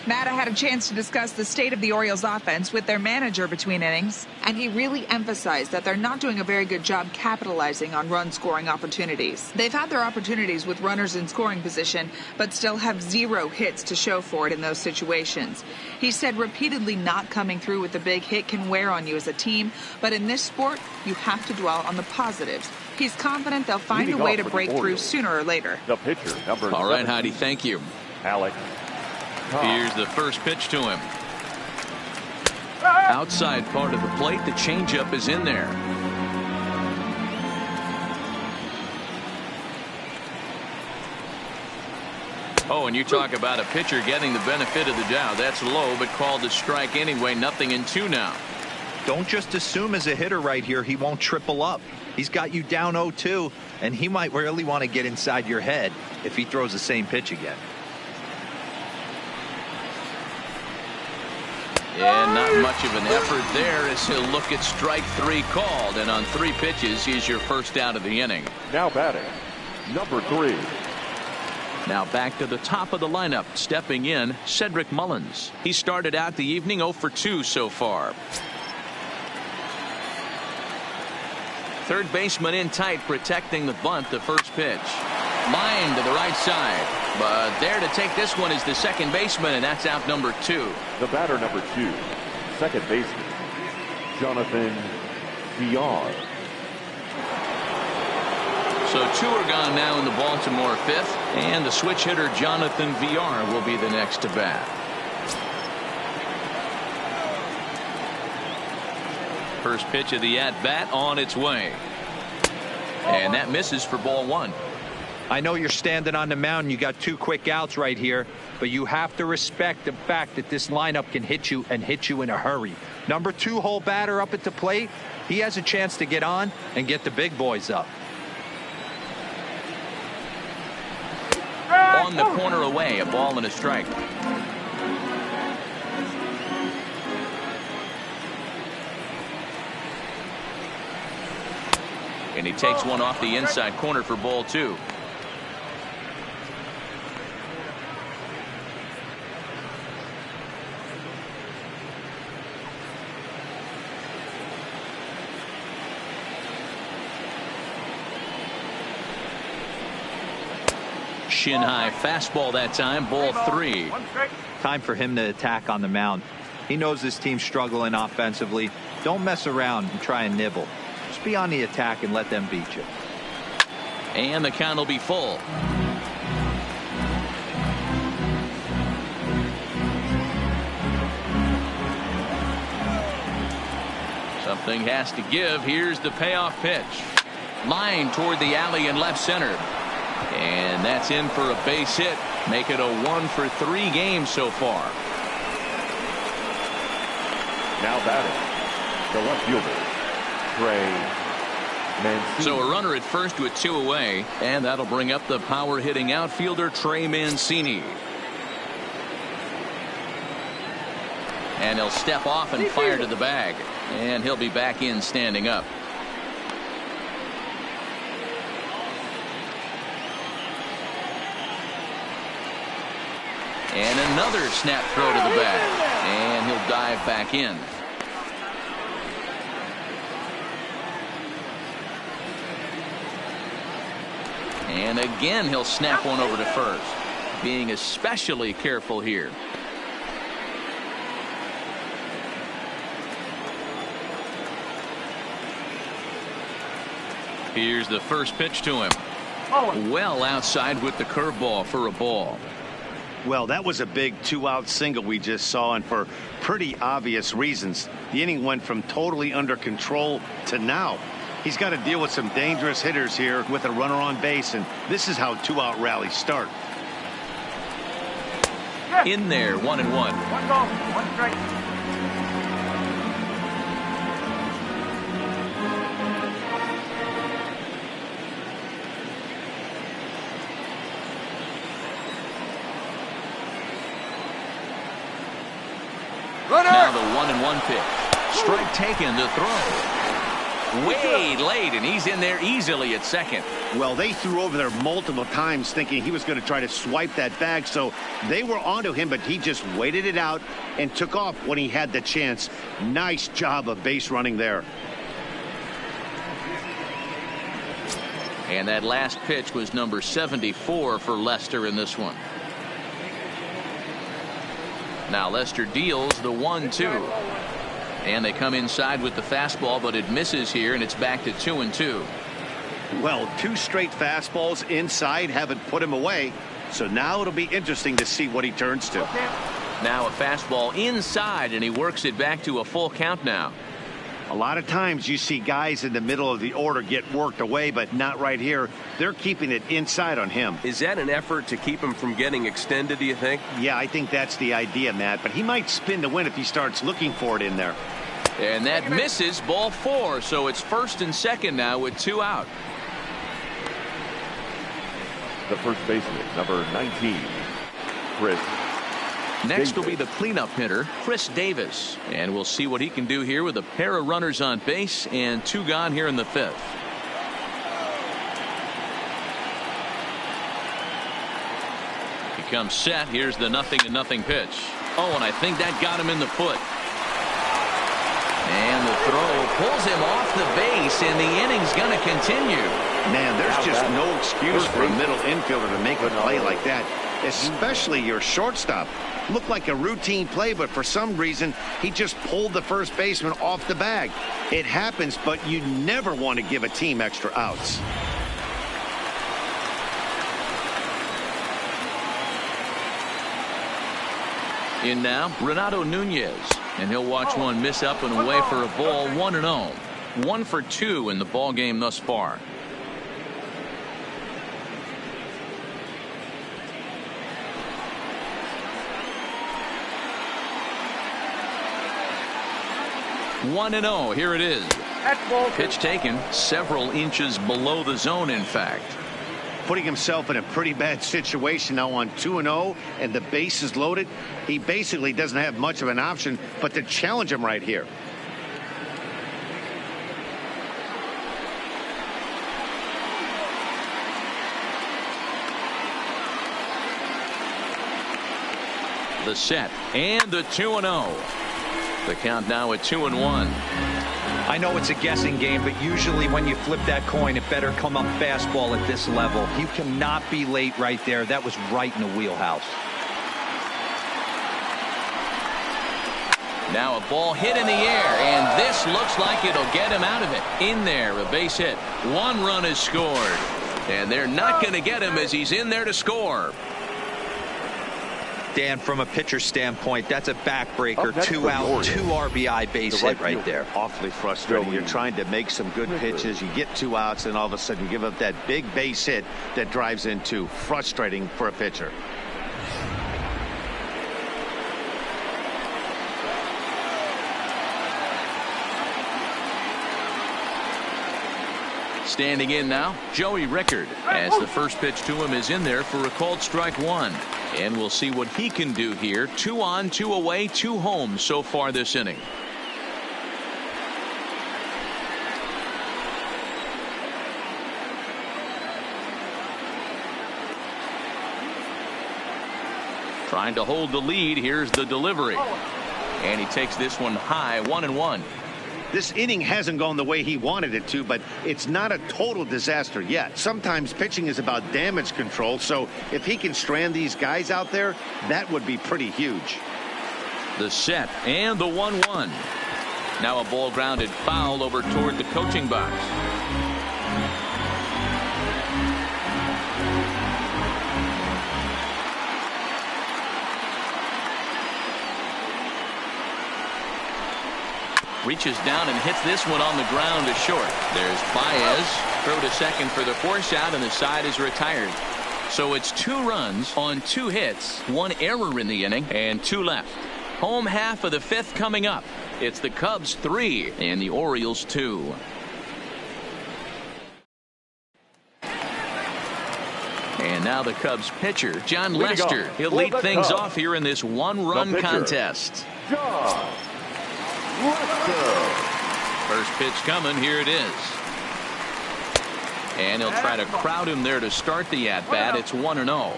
Matt, I had a chance to discuss the state of the Orioles offense with their manager between innings, and he really emphasized that they're not doing a very good job capitalizing on run-scoring opportunities. They've had their opportunities with runners in scoring position, but still have 0 hits to show for it in those situations. He said repeatedly not coming through with a big hit can wear on you as a team, but in this sport, you have to dwell on the positives. He's confident they'll find a way to break through sooner or later. The pitcher, number All right, Heidi, thank you. Alex. Here's the first pitch to him. Outside part of the plate, the changeup is in there. Oh, and you talk about a pitcher getting the benefit of the doubt. That's low, but called a strike anyway. 0-2 now. Don't just assume as a hitter right here he won't triple up. He's got you down 0-2, and he might really want to get inside your head if he throws the same pitch again. And not much of an effort there as he'll look at strike 3 called. And on 3 pitches, he's your first out of the inning. Now batting, number 3. Now back to the top of the lineup. Stepping in, Cedric Mullins. He started out the evening 0 for 2 so far. Third baseman in tight, protecting the bunt. The first pitch. Line to the right side. But there to take this one is the second baseman, and that's out number 2. The batter, number 2, second baseman, Jonathan Villar. So 2 are gone now in the Baltimore 5th, and the switch hitter Jonathan Villar will be the next to bat. First pitch of the at-bat on its way. And that misses for ball 1. I know you're standing on the mound. You got 2 quick outs right here, but you have to respect the fact that this lineup can hit you and hit you in a hurry. Number 2 hole batter up at the plate. He has a chance to get on and get the big boys up. On the corner away, a ball and a strike. And he takes one off the inside corner for ball 2. Shin high fastball that time, ball 3. Time for him to attack on the mound. He knows this team's struggling offensively. Don't mess around and try and nibble. Just be on the attack and let them beat you. And the count will be full. Something has to give. Here's the payoff pitch. Line toward the alley in left center. And that's in for a base hit. Make it a 1 for 3 game so far. Now batting, the left fielder, Trey Mancini. So a runner at first with 2 away, and that'll bring up the power hitting outfielder Trey Mancini. And he'll step off and fire to the bag, and he'll be back in standing up. And another snap throw to the bag, and he'll dive back in. And again he'll snap one over to first, being especially careful here. Here's the first pitch to him. Well outside with the curveball for a ball. Well, that was a big 2-out single we just saw, and for pretty obvious reasons. The inning went from totally under control to now. He's got to deal with some dangerous hitters here with a runner on base, and this is how 2-out rallies start. In there, 1-1. 1 ball, 1 strike. Now the 1-1 pitch. Strike taken to throw. Way late, and he's in there easily at second. Well, they threw over there multiple times thinking he was going to try to swipe that bag, so they were onto him, but he just waited it out and took off when he had the chance. Nice job of base running there. And that last pitch was number 74 for Lester in this one. Now Lester deals the 1-2. And they come inside with the fastball, but it misses here, and it's back to 2-2. Well, 2 straight fastballs inside haven't put him away. So now it'll be interesting to see what he turns to. Now a fastball inside, and he works it back to a full count now. A lot of times you see guys in the middle of the order get worked away, but not right here. They're keeping it inside on him. Is that an effort to keep him from getting extended, do you think? Yeah, I think that's the idea, Matt. But he might spin to win if he starts looking for it in there. And that misses, ball 4. So it's first and second now with 2 out. The first baseman, number 19, Chris. Next will be the cleanup hitter, Chris Davis. And we'll see what he can do here with a pair of runners on base and 2 gone here in the 5th. He comes set. Here's the 0-0 pitch. Oh, and I think that got him in the foot. And the throw pulls him off the base, and the inning's going to continue. Man, there's just no excuse for a middle infielder to make a play like that, especially your shortstop. Looked like a routine play, but for some reason, he just pulled the first baseman off the bag. It happens, but you never want to give a team extra outs. In now, Renato Nunez. And he'll watch one miss up and away for a ball. 1-0. 1 for 2 in the ball game thus far. One and 0. Here it is. Pitch taken several inches below the zone, in fact. Putting himself in a pretty bad situation now on 2-0, and the base is loaded. He basically doesn't have much of an option but to challenge him right here. The set and the 2-0. The count now at 2-1. I know it's a guessing game, but usually when you flip that coin, it better come up fastball at this level. You cannot be late right there. That was right in the wheelhouse. Now a ball hit in the air, and this looks like it'll get him out of it. In there, a base hit. 1 run is scored, and they're not going to get him as he's in there to score. Dan, from a pitcher standpoint, that's a backbreaker. 2 out, 2 RBI base hit right there. Awfully frustrating. You're trying to make some good pitches. You get 2 outs, and all of a sudden you give up that big base hit that drives in 2. Frustrating for a pitcher. Standing in now, Joey Rickard, as the first pitch to him is in there for a called strike 1. And we'll see what he can do here. 2 on, 2 away, 2 home so far this inning. Trying to hold the lead. Here's the delivery. And he takes this one high, 1-1. This inning hasn't gone the way he wanted it to, but it's not a total disaster yet. Sometimes pitching is about damage control, so if he can strand these guys out there, that would be pretty huge. The set and the 1-1. Now a ball grounded foul over toward the coaching box. Reaches down and hits this one on the ground to short. There's Baez. Throw to second for the force out, and the side is retired. So it's 2 runs on 2 hits, 1 error in the inning, and 2 left. Home half of the 5th coming up. It's the Cubs 3 and the Orioles 2. And now the Cubs pitcher, John Lester. He'll lead things off here in this 1-run contest. John Lester. First pitch coming. Here it is. And he'll try to crowd him there to start the at-bat. It's 1-0.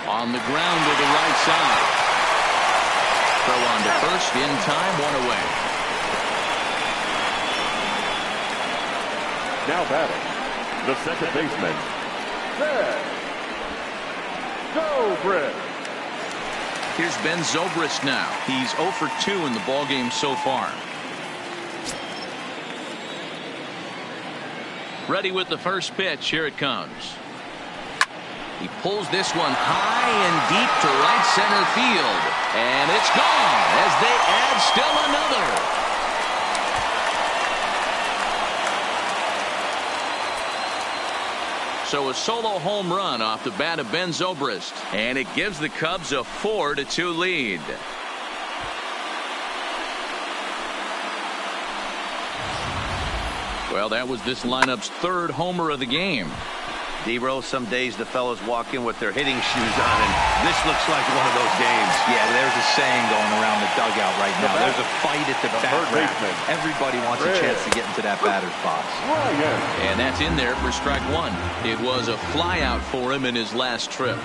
On the ground to the right side. Throw on to first in time, 1 away. Now batting, the second baseman, Ben Zobrist. Here's Ben Zobrist now. He's 0 for 2 in the ballgame so far. Ready with the first pitch. Here it comes. He pulls this one high and deep to right center field. And it's gone as they add still another. So a solo home run off the bat of Ben Zobrist, and it gives the Cubs a 4-2 lead. Well, that was this lineup's 3rd homer of the game. D-Rose, some days the fellows walk in with their hitting shoes on, and this looks like one of those games. Yeah, there's a saying going around the dugout right now. There's a fight at the bat rack. Everybody wants a chance to get into that batter's box. And that's in there for strike 1. It was a flyout for him in his last trip.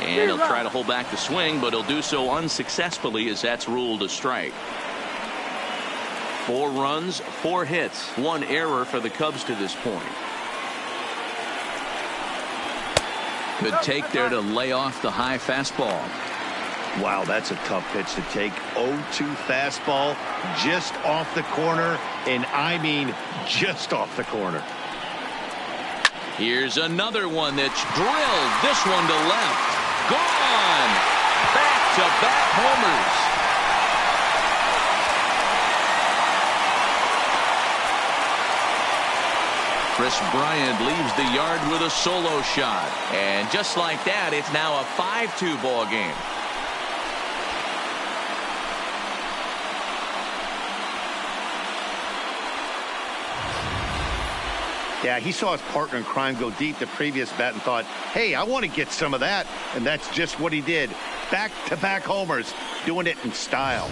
And he'll try to hold back the swing, but he'll do so unsuccessfully as that's ruled a strike. 4 runs, 4 hits, 1 error for the Cubs to this point. Good take there to lay off the high fastball. Wow, that's a tough pitch to take. 0-2 fastball just off the corner, and I mean just off the corner. Here's another one that's drilled. This one to left. Gone. Back-to-back homers. Chris Bryant leaves the yard with a solo shot. And just like that, it's now a 5-2 ball game. Yeah, he saw his partner in crime go deep the previous bat and thought, hey, I want to get some of that. And that's just what he did. Back-to-back homers, doing it in style.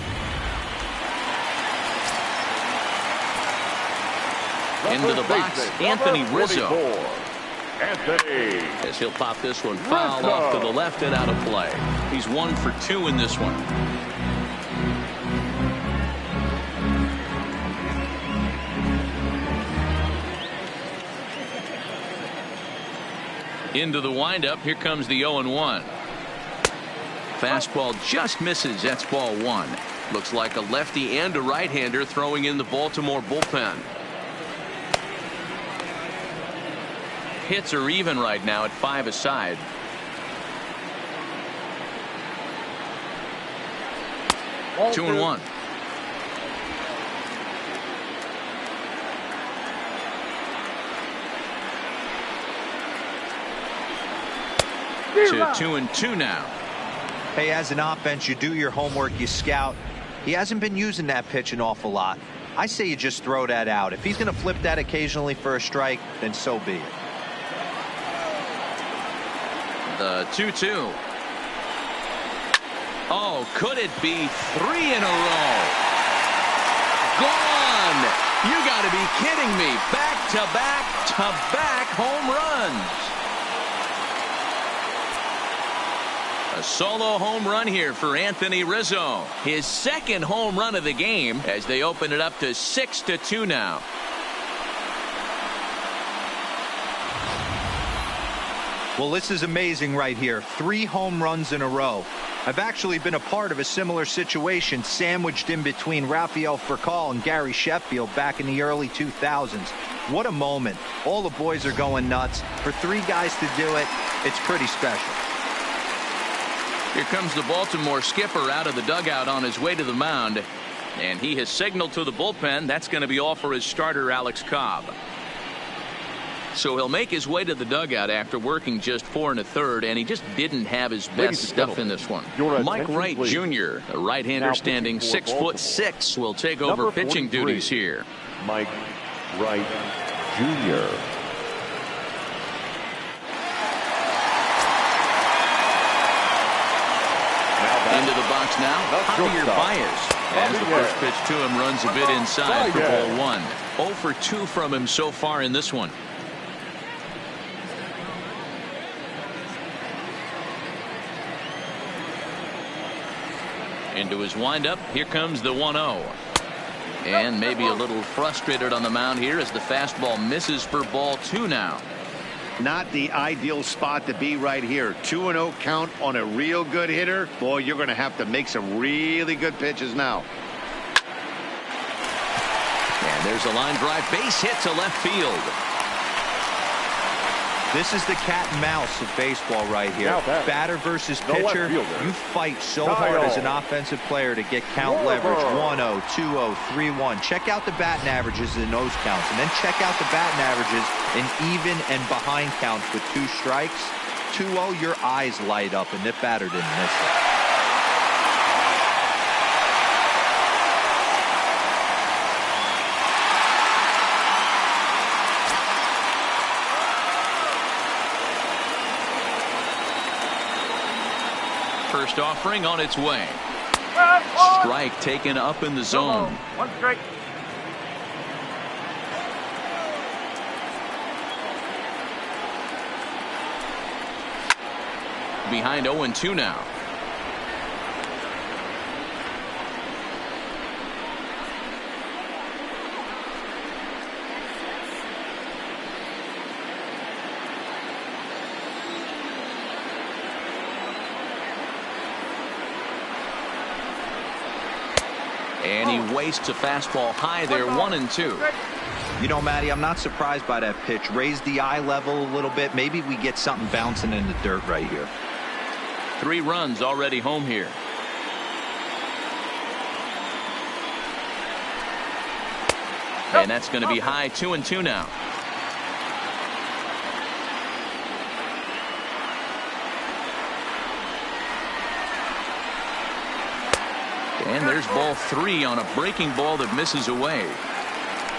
Into the box, Anthony Rizzo. Anthony. As he'll pop this one foul off to the left and out of play. He's 1 for 2 in this one. Into the windup. Here comes the 0-1. Fastball just misses. That's ball 1. Looks like a lefty and a right-hander throwing in the Baltimore bullpen. Hits are even right now at 5 aside. Ball 2-1. To 2-2 now. Hey, as an offense, you do your homework, you scout. He hasn't been using that pitch an awful lot. I say you just throw that out. If he's going to flip that occasionally for a strike, then so be it. The 2-2. Oh, could it be 3 in a row? Gone! You got to be kidding me. Back-to-back home runs. A solo home run here for Anthony Rizzo. His 2nd home run of the game as they open it up to 6-2 now. Well, this is amazing right here. 3 home runs in a row. I've actually been a part of a similar situation sandwiched in between Rafael Furcal and Gary Sheffield back in the early 2000s. What a moment. All the boys are going nuts. For three guys to do it, it's pretty special. Here comes the Baltimore skipper out of the dugout on his way to the mound. And he has signaled to the bullpen that's going to be all for his starter, Alex Cobb. So he'll make his way to the dugout after working just 4 1/3, and he just didn't have his best stuff in this one. Mike Wright Jr., a right-hander standing 6'6", will take over pitching duties here. Mike Wright Jr. Into the box now, Javier Baez. As the first pitch to him runs a bit inside for ball 1. 0 for 2 from him so far in this one. Into his windup, here comes the 1-0. And maybe a little frustrated on the mound here as the fastball misses for ball 2 now. Not the ideal spot to be right here. 2-0 count on a real good hitter. Boy, you're going to have to make some really good pitches now. And there's a line drive base hit to left field. This is the cat and mouse of baseball right here. Batter versus pitcher. You fight so hard as an offensive player to get count leverage. 1-0, 2-0, 3-1. Check out the batting averages in those counts, and then check out the batting averages in even and behind counts with 2 strikes. 2-0, your eyes light up, and that batter didn't miss it. First offering on its way. Strike taken up in the zone. 1 strike. Behind 0-2 now. And he wastes a fastball high there, 1-2. You know, Matty, I'm not surprised by that pitch. Raise the eye level a little bit. Maybe we get something bouncing in the dirt right here. 3 runs already home here. And that's going to be high, 2-2 now. And there's ball 3 on a breaking ball that misses away.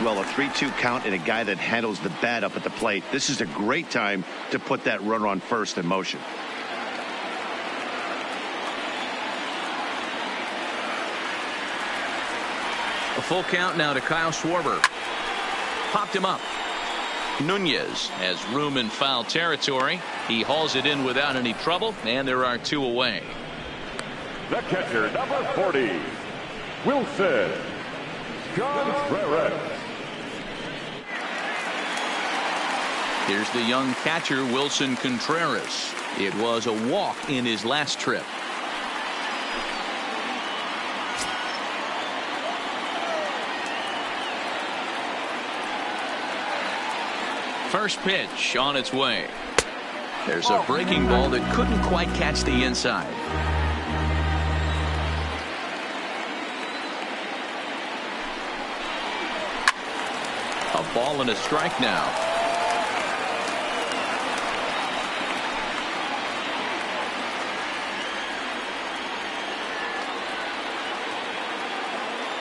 Well, a 3-2 count and a guy that handles the bat up at the plate. This is a great time to put that runner on first in motion. A full count now to Kyle Schwarber. Popped him up. Nunez has room in foul territory. He hauls it in without any trouble, and there are 2 away. The catcher, number 40, Wilson Contreras. Here's the young catcher, Wilson Contreras. It was a walk in his last trip. First pitch on its way. There's a breaking ball that couldn't quite catch the inside. A ball and a strike now.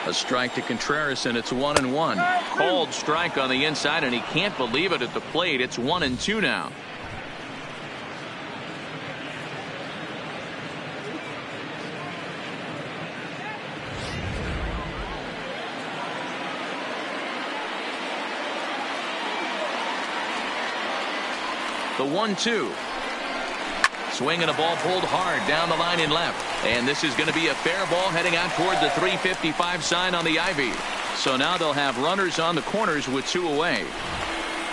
A strike to Contreras, and it's 1-1. Called strike on the inside, and he can't believe it at the plate. It's 1-2 now. The 1-2. Swinging a ball pulled hard down the line in left. And this is going to be a fair ball heading out toward the 355 sign on the ivy. So now they'll have runners on the corners with 2 away.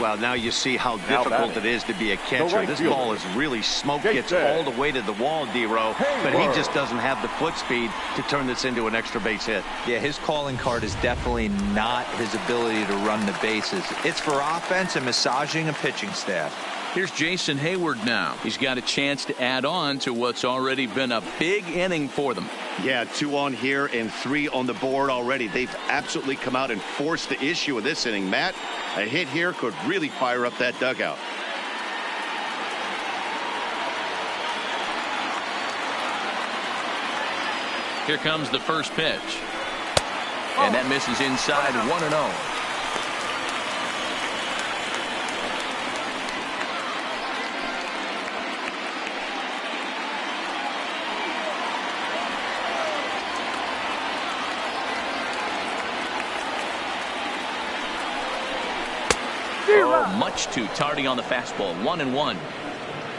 Well, now you see how difficult it is to be a catcher. This ball is really smoked, gets all the way to the wall, D-Row, but he just doesn't have the foot speed to turn this into an extra base hit. Yeah, his calling card is definitely not his ability to run the bases. It's for offense and massaging a pitching staff. Here's Jason Hayward now. He's got a chance to add on to what's already been a big inning for them. Yeah, 2 on here and 3 on the board already. They've absolutely come out and forced the issue of this inning. Matt, a hit here could really fire up that dugout. Here comes the first pitch. And that misses inside 1-0. Much too tardy on the fastball. 1-1.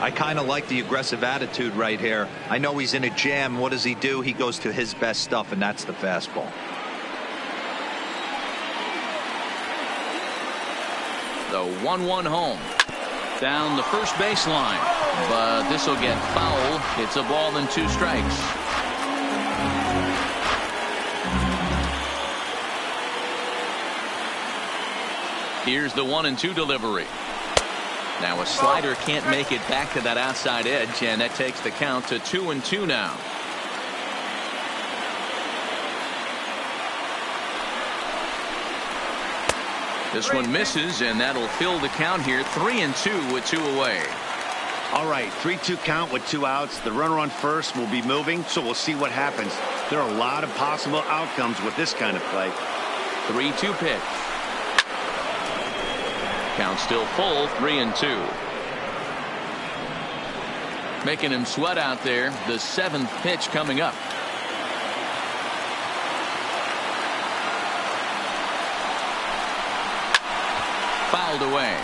I kind of like the aggressive attitude right here. I know he's in a jam. What does he do? He goes to his best stuff, and that's the fastball. The 1-1 home. Down the first baseline. But this will get fouled. It's a ball and 2 strikes. Here's the 1-2 delivery. Now a slider can't make it back to that outside edge, and that takes the count to 2-2 now. This one misses, and that'll fill the count here. 3-2 with 2 away. All right, 3-2 count with 2 outs. The runner on first will be moving, so we'll see what happens. There are a lot of possible outcomes with this kind of play. 3-2 pitch. Count still full. 3-2. Making him sweat out there. The 7th pitch coming up. Fouled away.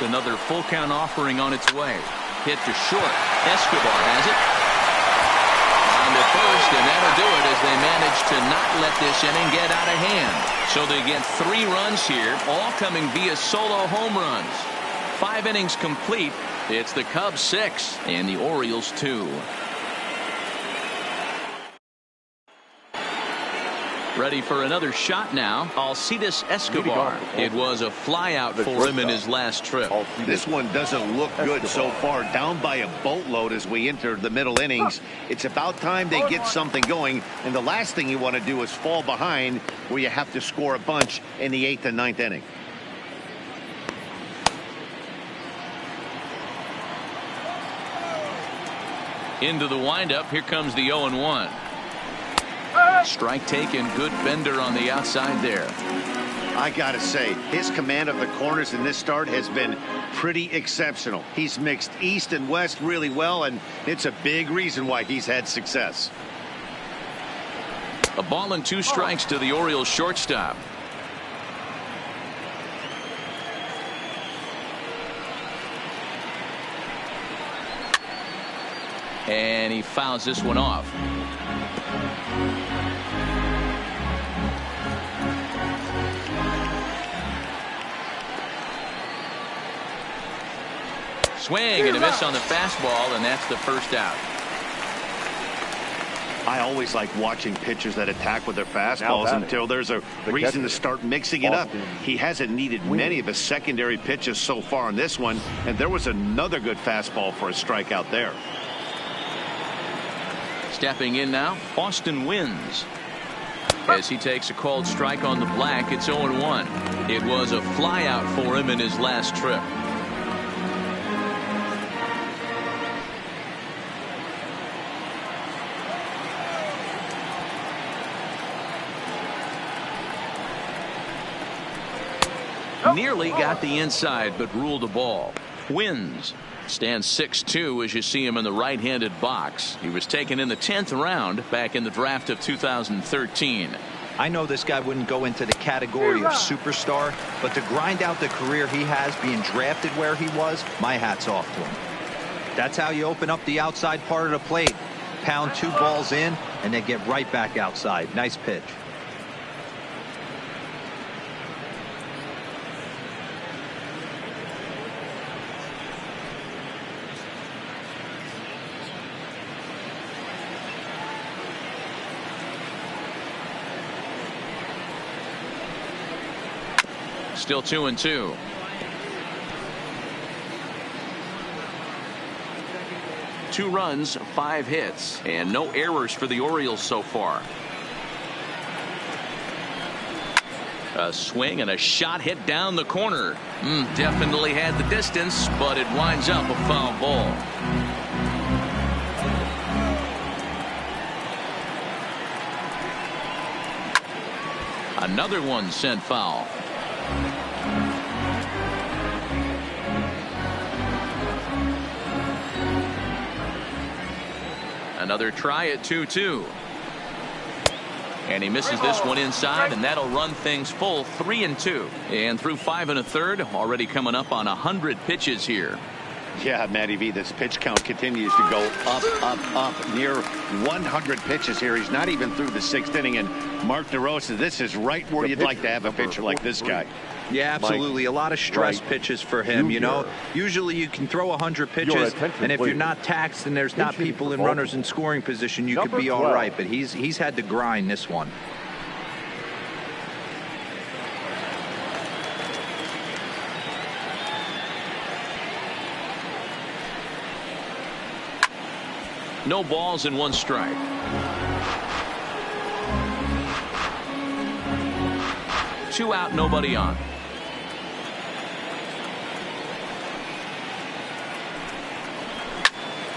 Another full count offering on its way. Hit to short. Escobar has it. On to first, and that'll do it as they manage to not let this inning get out of hand. So they get 3 runs here, all coming via solo home runs. 5 innings complete. It's the Cubs 6 and the Orioles 2. Ready for another shot now. Alcides Escobar. It was a flyout for him in his last trip. This one doesn't look good so far. Down by a boatload as we enter the middle innings. It's about time they get something going. And the last thing you want to do is fall behind where you have to score a bunch in the 8th and 9th inning. Into the windup. Here comes the 0-1. Strike taken. Good bender on the outside there. I gotta say, his command of the corners in this start has been pretty exceptional. He's mixed east and west really well, and it's a big reason why he's had success. A ball and 2 strikes to the Orioles shortstop. And he fouls this one off. Swing and a miss on the fastball, and that's the first out. I always like watching pitchers that attack with their fastballs until there's a reason to start mixing it up. He hasn't needed many of his secondary pitches so far in this one, and there was another good fastball for a strikeout there. Stepping in now, Austin Wins. As he takes a called strike on the black, it's 0-1. It was a flyout for him in his last trip. Nearly got the inside, but ruled the ball. Wins. Stands 6'2" as you see him in the right-handed box. He was taken in the 10th round back in the draft of 2013. I know this guy wouldn't go into the category of superstar, but to grind out the career he has being drafted where he was, my hat's off to him. That's how you open up the outside part of the plate. Pound 2 balls in and then get right back outside. Nice pitch. Still 2-2. Two runs, 5 hits, and no errors for the Orioles so far. A swing and a shot hit down the corner. Definitely had the distance, but it winds up a foul ball. Another one sent foul. Another try at 2-2. And he misses this one inside, and that'll run things full 3-2. And through 5 1/3, already coming up on 100 pitches here. Yeah, Matty V, this pitch count continues to go up, near 100 pitches here. He's not even through the 6th inning. And Mark DeRosa, this is right where you'd like to have a pitcher like this guy. Yeah, absolutely. A lot of stress pitches for him. You know, usually you can throw 100 pitches, and if you're not taxed and there's not people and runners in scoring position, you could be all right. But he's had to grind this one. No balls and 1 strike. Two out, nobody on.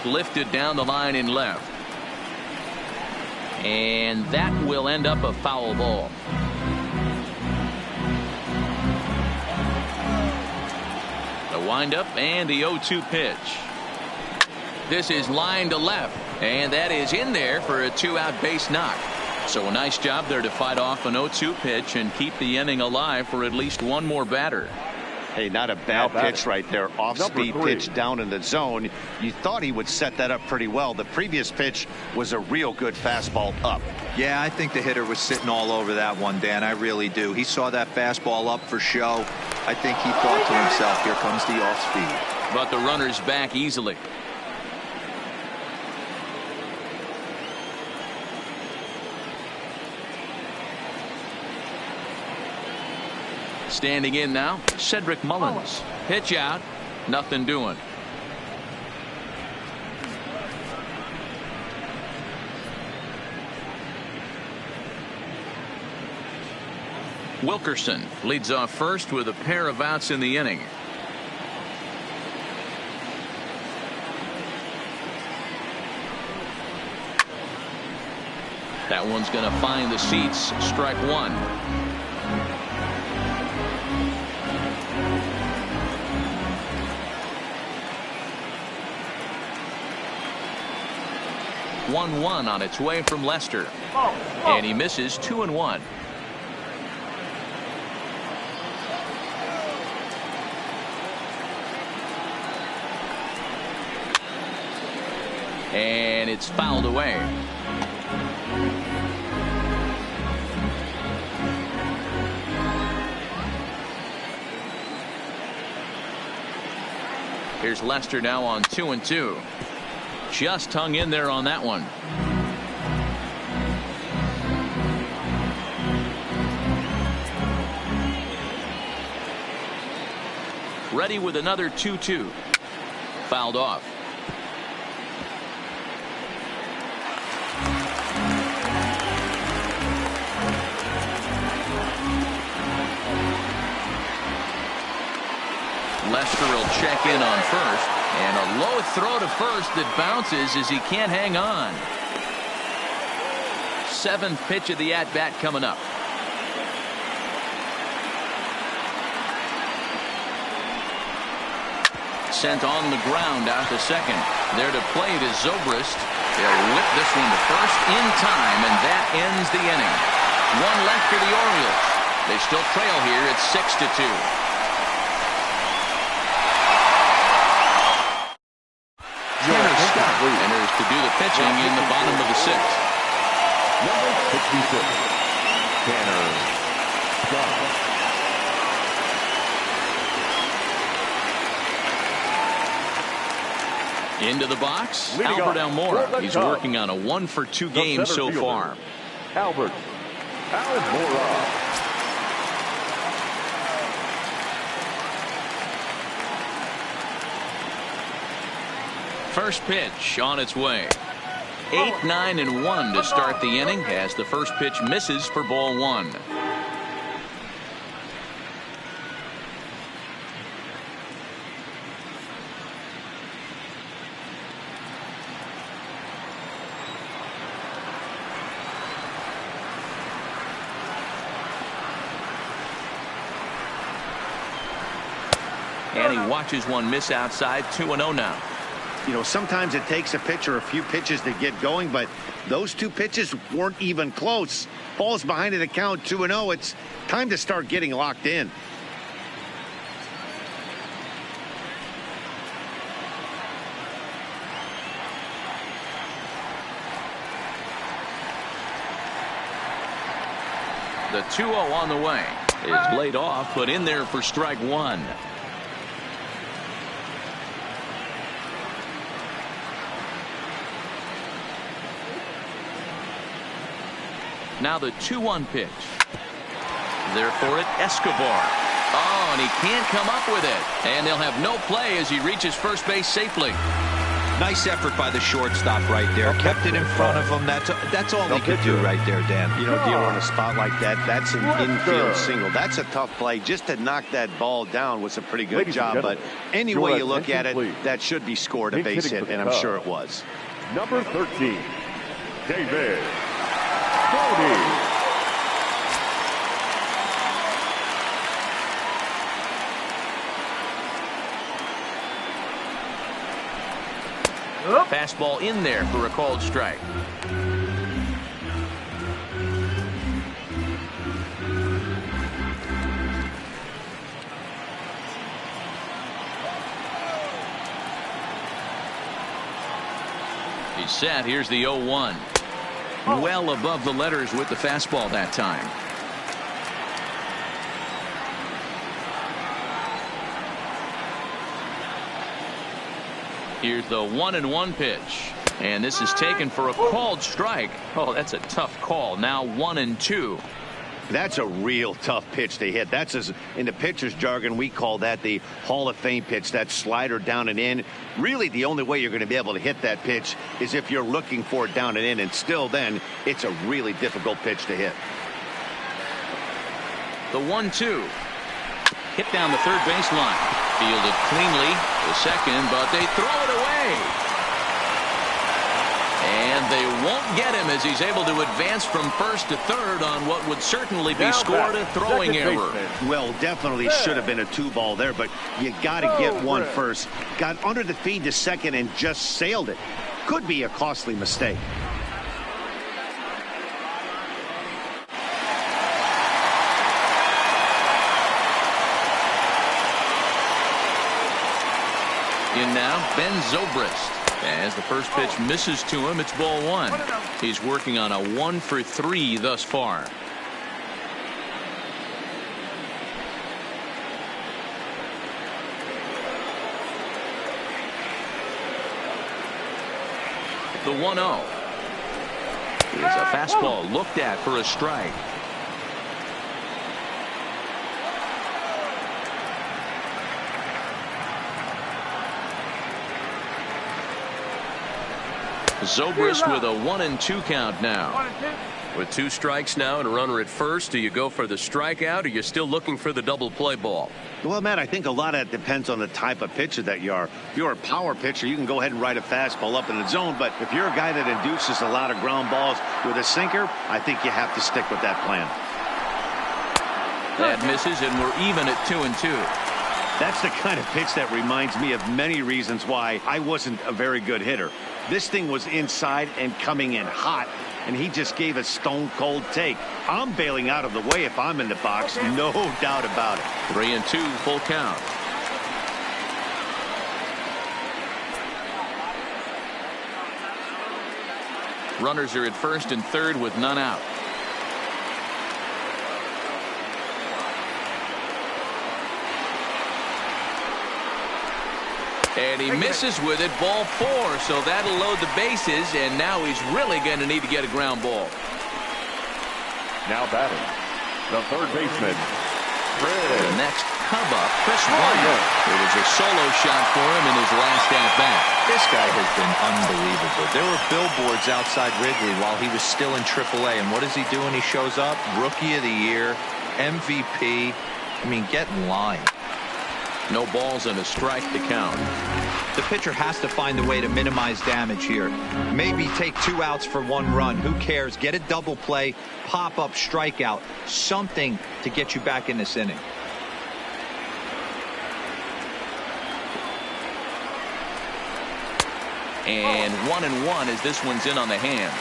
Lifted down the line in left. And that will end up a foul ball. The windup and the 0-2 pitch. This is line to left, and that is in there for a 2-out base knock. So a nice job there to fight off an 0-2 pitch and keep the inning alive for at least one more batter. Hey, not a bad pitch right there. Off-speed pitch down in the zone. You thought he would set that up pretty well. The previous pitch was a real good fastball up. Yeah, I think the hitter was sitting all over that one, Dan. I really do. He saw that fastball up for show. I think he thought to himself, here comes the off-speed. But the runner's back easily. Standing in now, Cedric Mullins. Pitch out, nothing doing. Wilkerson leads off first with a pair of outs in the inning. That one's going to find the seats. Strike 1. 1-1 on its way from Lester. And he misses 2-1. And it's fouled away. Here's Lester now on 2-2. Just hung in there on that one. Ready with another 2-2. Fouled off. Lester will check in on first. And a low throw to first that bounces as he can't hang on. 7th pitch of the at-bat coming up. Sent on the ground out to second. There to play it is Zobrist. They'll whip this one to first in time, and that ends the inning. One left for the Orioles. They still trail here at 6-2. pitching in the bottom of the sixth. Number 66, Tanner Scott. Into the box, Leading Albert off Almora. for the He's Cubs, working on a 1-for-2 game center so fielder, far. Albert Almora. First pitch on its way. 8, 9, and 1 to start the inning as the first pitch misses for ball 1. And he watches one miss outside. 2-0 now. You know, sometimes it takes a pitcher a few pitches to get going, but those two pitches weren't even close. Ball's behind in the count, 2-0. It's time to start getting locked in. The 2-0 on the way is laid off, put in there for strike 1. Now the 2-1 pitch. There for it, Escobar. Oh, and he can't come up with it. And they'll have no play as he reaches first base safely. Nice effort by the shortstop right there. Kept it in front of him. That's all he could do right there, Dan. You know, dealing on a spot like that, that's an infield single. That's a tough play. Just to knock that ball down was a pretty good job. But any way you look at it, that should be scored a base hit, and I'm sure it was. Number 13, David Prodigy. Fastball in there for a called strike. He's set. Here's the 0-1. Well above the letters with the fastball that time. Here's the 1-1 pitch. And this is taken for a called strike. Oh, that's a tough call. Now 1-2. That's a real tough pitch to hit. That's, in the pitcher's jargon, we call that the Hall of Fame pitch. That slider down and in. Really, the only way you're going to be able to hit that pitch is if you're looking for it down and in. And still then, it's a really difficult pitch to hit. The 1-2. Hit down the third baseline. Fielded cleanly to second, but they throw it away. And they won't get him as he's able to advance from first to third on what would certainly be scored a throwing error. Well, definitely should have been a 2-ball there, but you got to get one first. Got under the feed to second and just sailed it. Could be a costly mistake. In now, Ben Zobrist. As the first pitch misses to him, it's ball 1. He's working on a 1-for-3 thus far. The 1-0 is a fastball looked at for a strike. Zobrist with a 1-2 count now. With 2 strikes now and a runner at first, do you go for the strikeout, or are you still looking for the double play ball? Well, Matt, I think a lot of that depends on the type of pitcher that you are. If you're a power pitcher, you can go ahead and ride a fastball up in the zone. But if you're a guy that induces a lot of ground balls with a sinker, I think you have to stick with that plan. That misses, and we're even at 2-2. That's the kind of pitch that reminds me of many reasons why I wasn't a very good hitter. This thing was inside and coming in hot, and he just gave a stone-cold take. I'm bailing out of the way if I'm in the box, no doubt about it. 3-2, full count. Runners are at first and third with none out. And he misses with it, ball 4, so that'll load the bases, and now he's really going to need to get a ground ball. Now batting, the third baseman, The next Cub up, Chris Ryan. It was a solo shot for him in his last at-bat. This guy has been unbelievable. There were billboards outside Wrigley while he was still in AAA, and what does he do when he shows up? Rookie of the Year, MVP. I mean, get in line. No balls and a strike to count. The pitcher has to find a way to minimize damage here. Maybe take 2 outs for 1 run. Who cares? Get a double play, pop up, strikeout, something to get you back in this inning. And 1-1 as this one's in on the hands.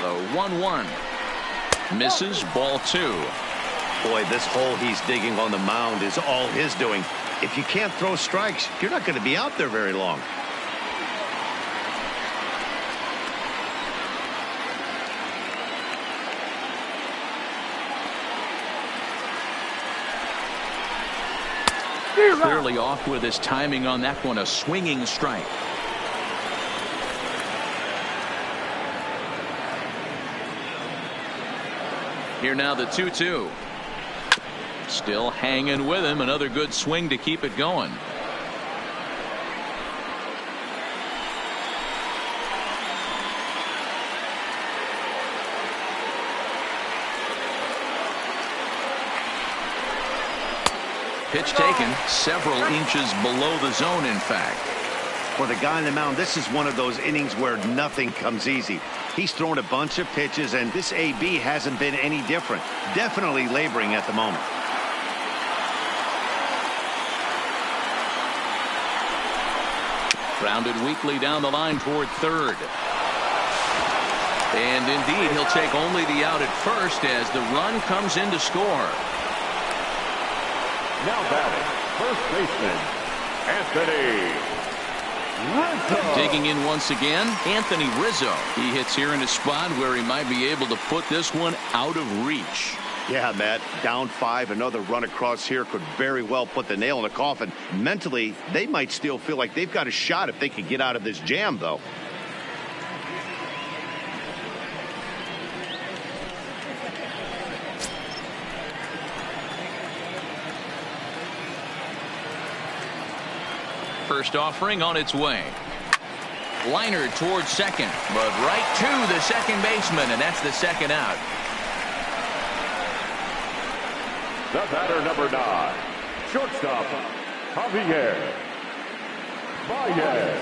The 1-1 misses, ball 2. Boy, this hole he's digging on the mound is all his doing. If you can't throw strikes, you're not going to be out there very long. Clearly off with his timing on that one, a swinging strike. Here now the 2-2. Still hanging with him. Another good swing to keep it going. Pitch taken several inches below the zone, in fact. For the guy on the mound, this is one of those innings where nothing comes easy. He's thrown a bunch of pitches, and this AB hasn't been any different. Definitely laboring at the moment. Grounded weakly down the line toward third. And indeed, he'll take only the out at first as the run comes in to score. now batting, first baseman, Anthony Rizzo. Digging in once again, Anthony Rizzo. He hits here in a spot where he might be able to put this one out of reach. Yeah, Matt, down 5, another run across here could very well put the nail in the coffin. Mentally, they might still feel like they've got a shot if they could get out of this jam, though. First offering on its way. Liner towards second, but right to the second baseman, and that's the second out. The batter, number 9, shortstop, Javier Baez.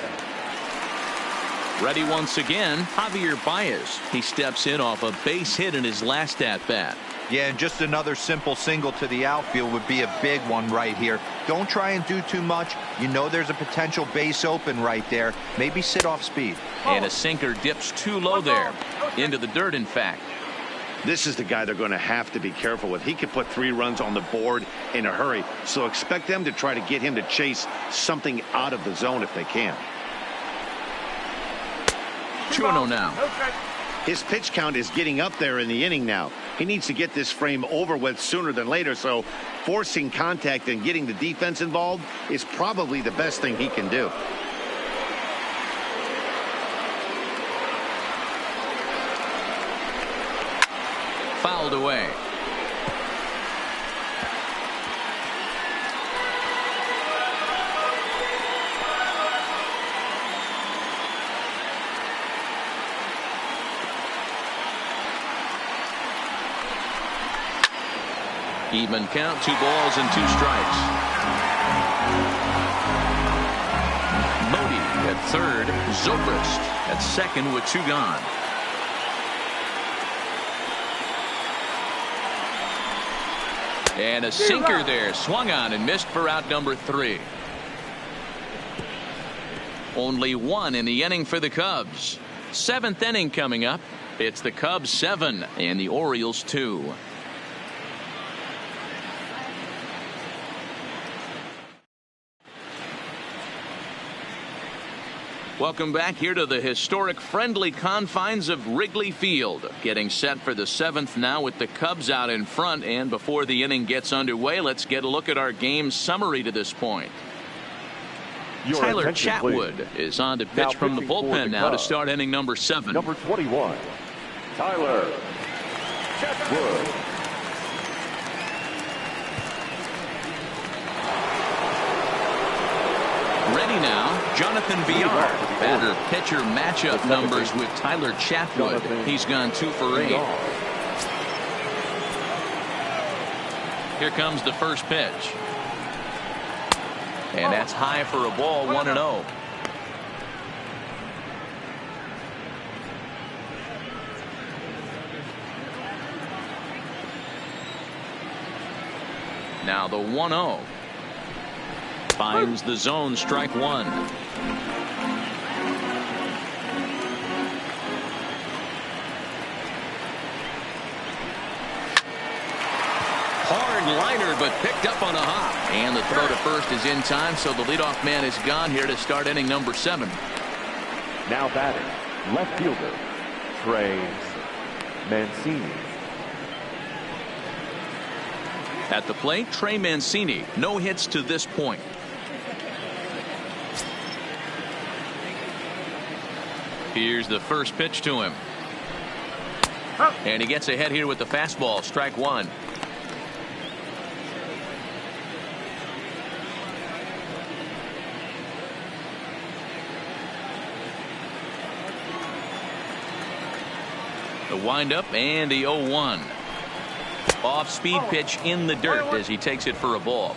Ready once again, Javier Baez. He steps in off a base hit in his last at-bat. Yeah, and just another simple single to the outfield would be a big one right here. Don't try and do too much. You know there's a potential base open right there. Maybe sit off speed. And a sinker dips too low there. Into the dirt, in fact. This is the guy they're going to have to be careful with. He could put 3 runs on the board in a hurry, so expect them to try to get him to chase something out of the zone if they can. 2-0 now. His pitch count is getting up there in the inning now. He needs to get this frame over with sooner than later, so forcing contact and getting the defense involved is probably the best thing he can do. Fouled away. Even count, 2 balls and 2 strikes. Modi at third, Zobrist at second with 2 gone. And a sinker there, swung on and missed for out number 3. Only 1 in the inning for the Cubs. 7th inning coming up. It's the Cubs 7 and the Orioles 2. Welcome back here to the historic friendly confines of Wrigley Field. Getting set for the 7th now with the Cubs out in front. And before the inning gets underway, let's get a look at our game summary to this point. Your Tyler attention, Chatwood please. is on to pitch Now from the pitching for bullpen the now to Cubs. start inning number 7. Number 21, Tyler Chatwood. Ready now, Jonathan Villar. Batter-pitcher matchup numbers with Tyler Chatwood. He's gone 2 for 8. Here comes the first pitch. And that's high for a ball, 1-0. Now the 1-0. Finds the zone, strike 1. Hard liner, but picked up on a hop. And the throw to first is in time, so the leadoff man is gone here to start inning number 7. Now batting, left fielder, Trey Mancini. At the plate, Trey Mancini. No hits to this point. Here's the first pitch to him. And he gets ahead here with the fastball, strike 1. The windup and the 0-1. Off-speed pitch in the dirt as he takes it for a ball.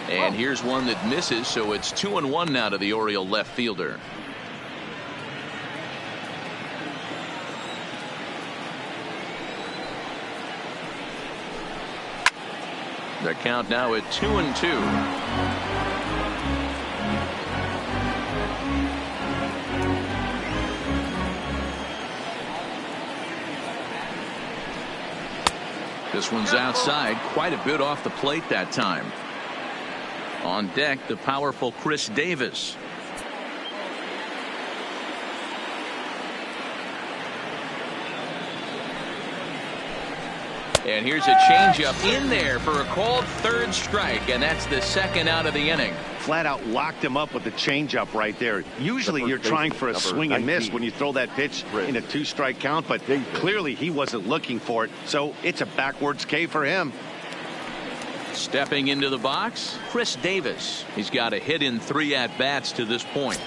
And here's one that misses, so it's 2-1 now to the Oriole left fielder. The count now at 2-2. This one's outside, quite a bit off the plate that time. On deck, the powerful Chris Davis. And here's a changeup in there for a called third strike, and that's the second out of the inning. Flat out locked him up with the changeup right there. Usually you're trying for a swing and miss when you throw that pitch in a 2-strike count, but clearly he wasn't looking for it, so it's a backwards K for him. Stepping into the box, Chris Davis. He's got a hit in 3 at-bats to this point.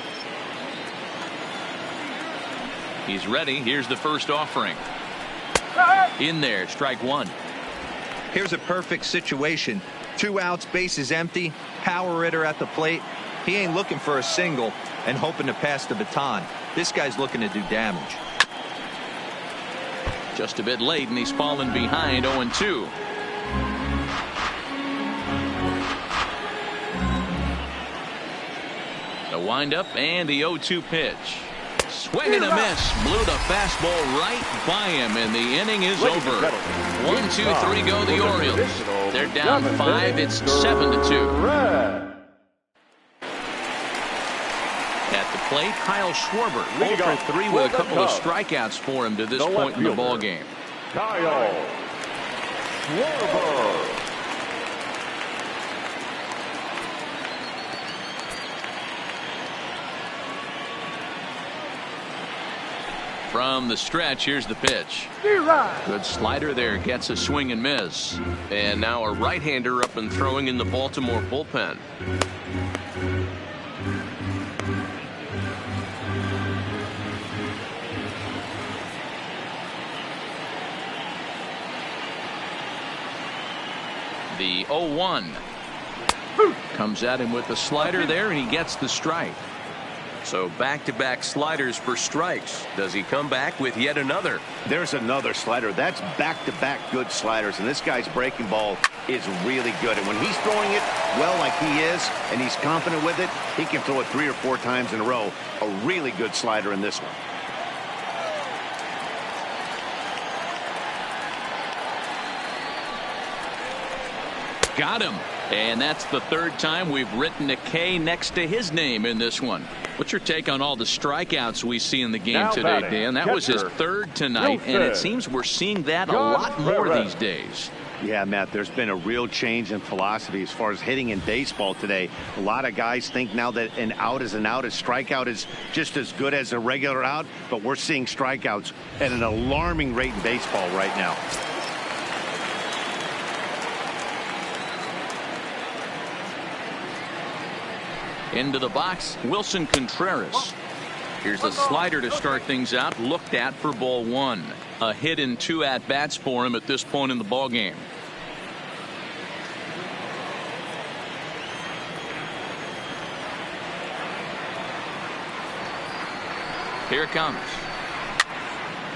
He's ready. Here's the first offering. In there, strike 1. Here's a perfect situation. 2 outs, bases empty, power hitter at the plate. He ain't looking for a single and hoping to pass the baton. This guy's looking to do damage. Just a bit late, and he's fallen behind 0-2. The windup and the 0-2 pitch. Swing and a miss. Blew the fastball right by him, and the inning is over. 1-2-3 go the Orioles. They're down 5. It's 7-2. At the plate, Kyle Schwarber. 0 for 3 with a couple of strikeouts for him to this point in the ball game. Kyle Schwarber. From the stretch, here's the pitch. Good slider there, gets a swing and miss. And now a right-hander up and throwing in the Baltimore bullpen. The 0-1 comes at him with the slider there, and he gets the strike. So back-to-back sliders for strikes. Does he come back with yet another? There's another slider. That's back-to-back good sliders, and this guy's breaking ball is really good. And when he's throwing it well like he is, and he's confident with it, he can throw it 3 or 4 times in a row. A really good slider in this one. Got him. And that's the 3rd time we've written a K next to his name in this one. What's your take on all the strikeouts we see in the game Now today, batting, Dan? That was his catcher, 3rd tonight, and it seems we're seeing that a lot more these days. Yeah, Matt, there's been a real change in philosophy as far as hitting in baseball today. A lot of guys think now that an out is an out, a strikeout is just as good as a regular out, but we're seeing strikeouts at an alarming rate in baseball right now. Into the box, Wilson Contreras. Here's the slider to start things out, looked at for ball 1. A hit in 2 at-bats for him at this point in the ball game. Here it comes.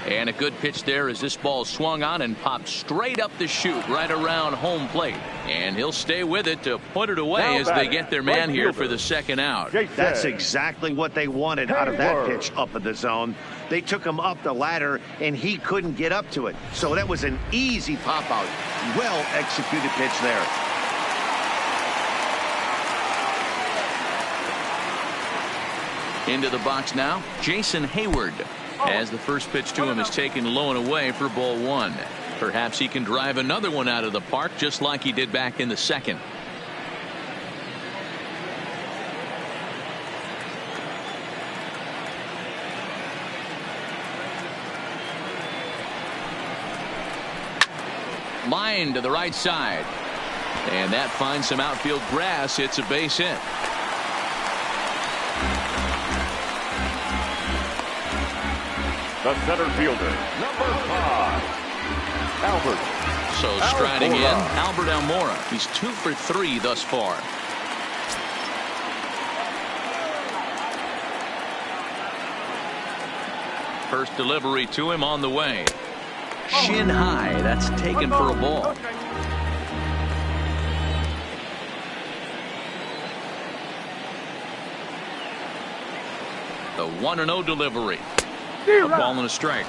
And a good pitch there as this ball swung on and popped straight up the chute right around home plate. And he'll stay with it to put it away as they get their man here for the 2nd out. That's exactly what they wanted out of that pitch up in the zone. They took him up the ladder, and he couldn't get up to it. So that was an easy pop-out. Well-executed pitch there. Into the box now, Jason Hayward. As the first pitch to him is taken low and away for ball 1. Perhaps he can drive another one out of the park just like he did back in the 2nd. Line to the right side. And that finds some outfield grass. It's a base hit. The center fielder, number 5, Albert. So striding in, Albert Almora. He's 2 for 3 thus far. First delivery to him on the way. Shin high. That's taken for a ball. The 1-0 delivery. A ball and a strike.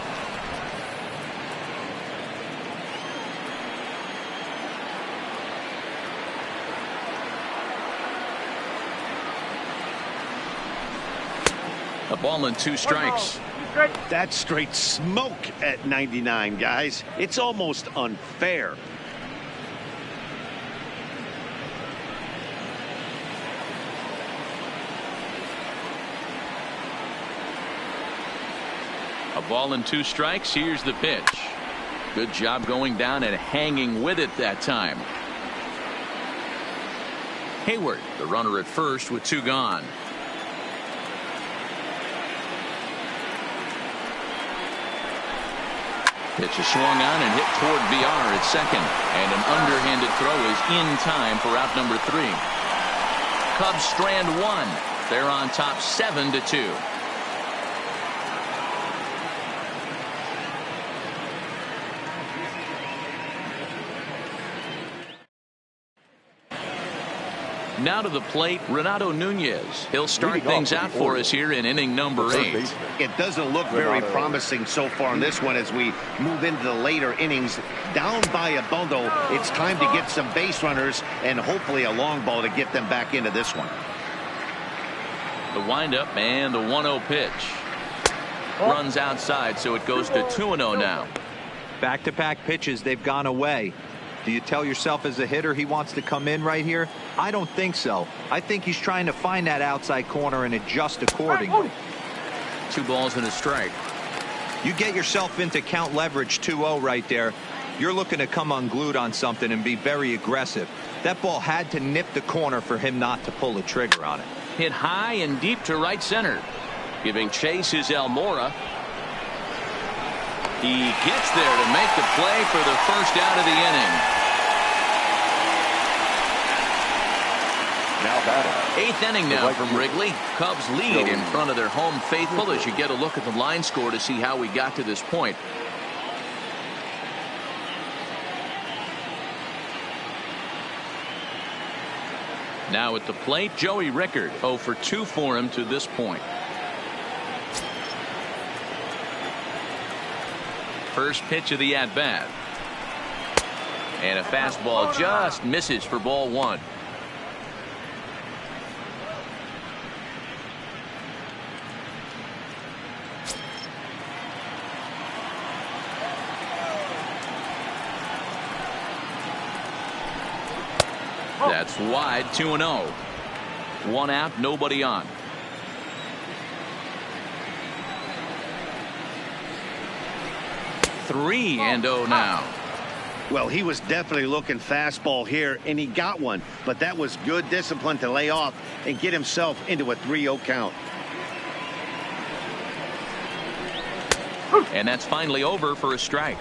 A ball and 2 strikes. That's straight smoke at 99, guys. It's almost unfair. A ball and 2 strikes. Here's the pitch. Good job going down and hanging with it that time. Hayward, the runner at first with 2 gone. Pitch is swung on and hit toward VR at second. And an underhanded throw is in time for out number 3. Cubs strand 1. They're on top 7-2. Now to the plate, Renato Nunez. He'll start things out for us here in inning number 8. It doesn't look very promising so far in this one as we move into the later innings. Down by a bundle, it's time to get some base runners and hopefully a long ball to get them back into this one. The windup and the 1-0 pitch. Runs outside, so it goes to 2-0 now. Back-to-back pitches, they've gone away. Do you tell yourself as a hitter he wants to come in right here? I don't think so. I think he's trying to find that outside corner and adjust accordingly. 2 balls and a strike. You get yourself into count leverage 2-0 right there. You're looking to come unglued on something and be very aggressive. That ball had to nip the corner for him not to pull the trigger on it. Hit high and deep to right center. Giving chase is Almora. He gets there to make the play for the first out of the inning. Now batting. Eighth inning now from Wrigley. Cubs lead in front of their home faithful as you get a look at the line score to see how we got to this point. Now at the plate, Joey Rickard. 0 for 2 for him to this point. First pitch of the at-bat. And a fastball just misses for ball 1. That's wide, 2-0. 1 out, nobody on. Three and 0 now. Well, he was definitely looking fastball here, and he got one. But that was good discipline to lay off and get himself into a 3-0 count. And that's finally over for a strike.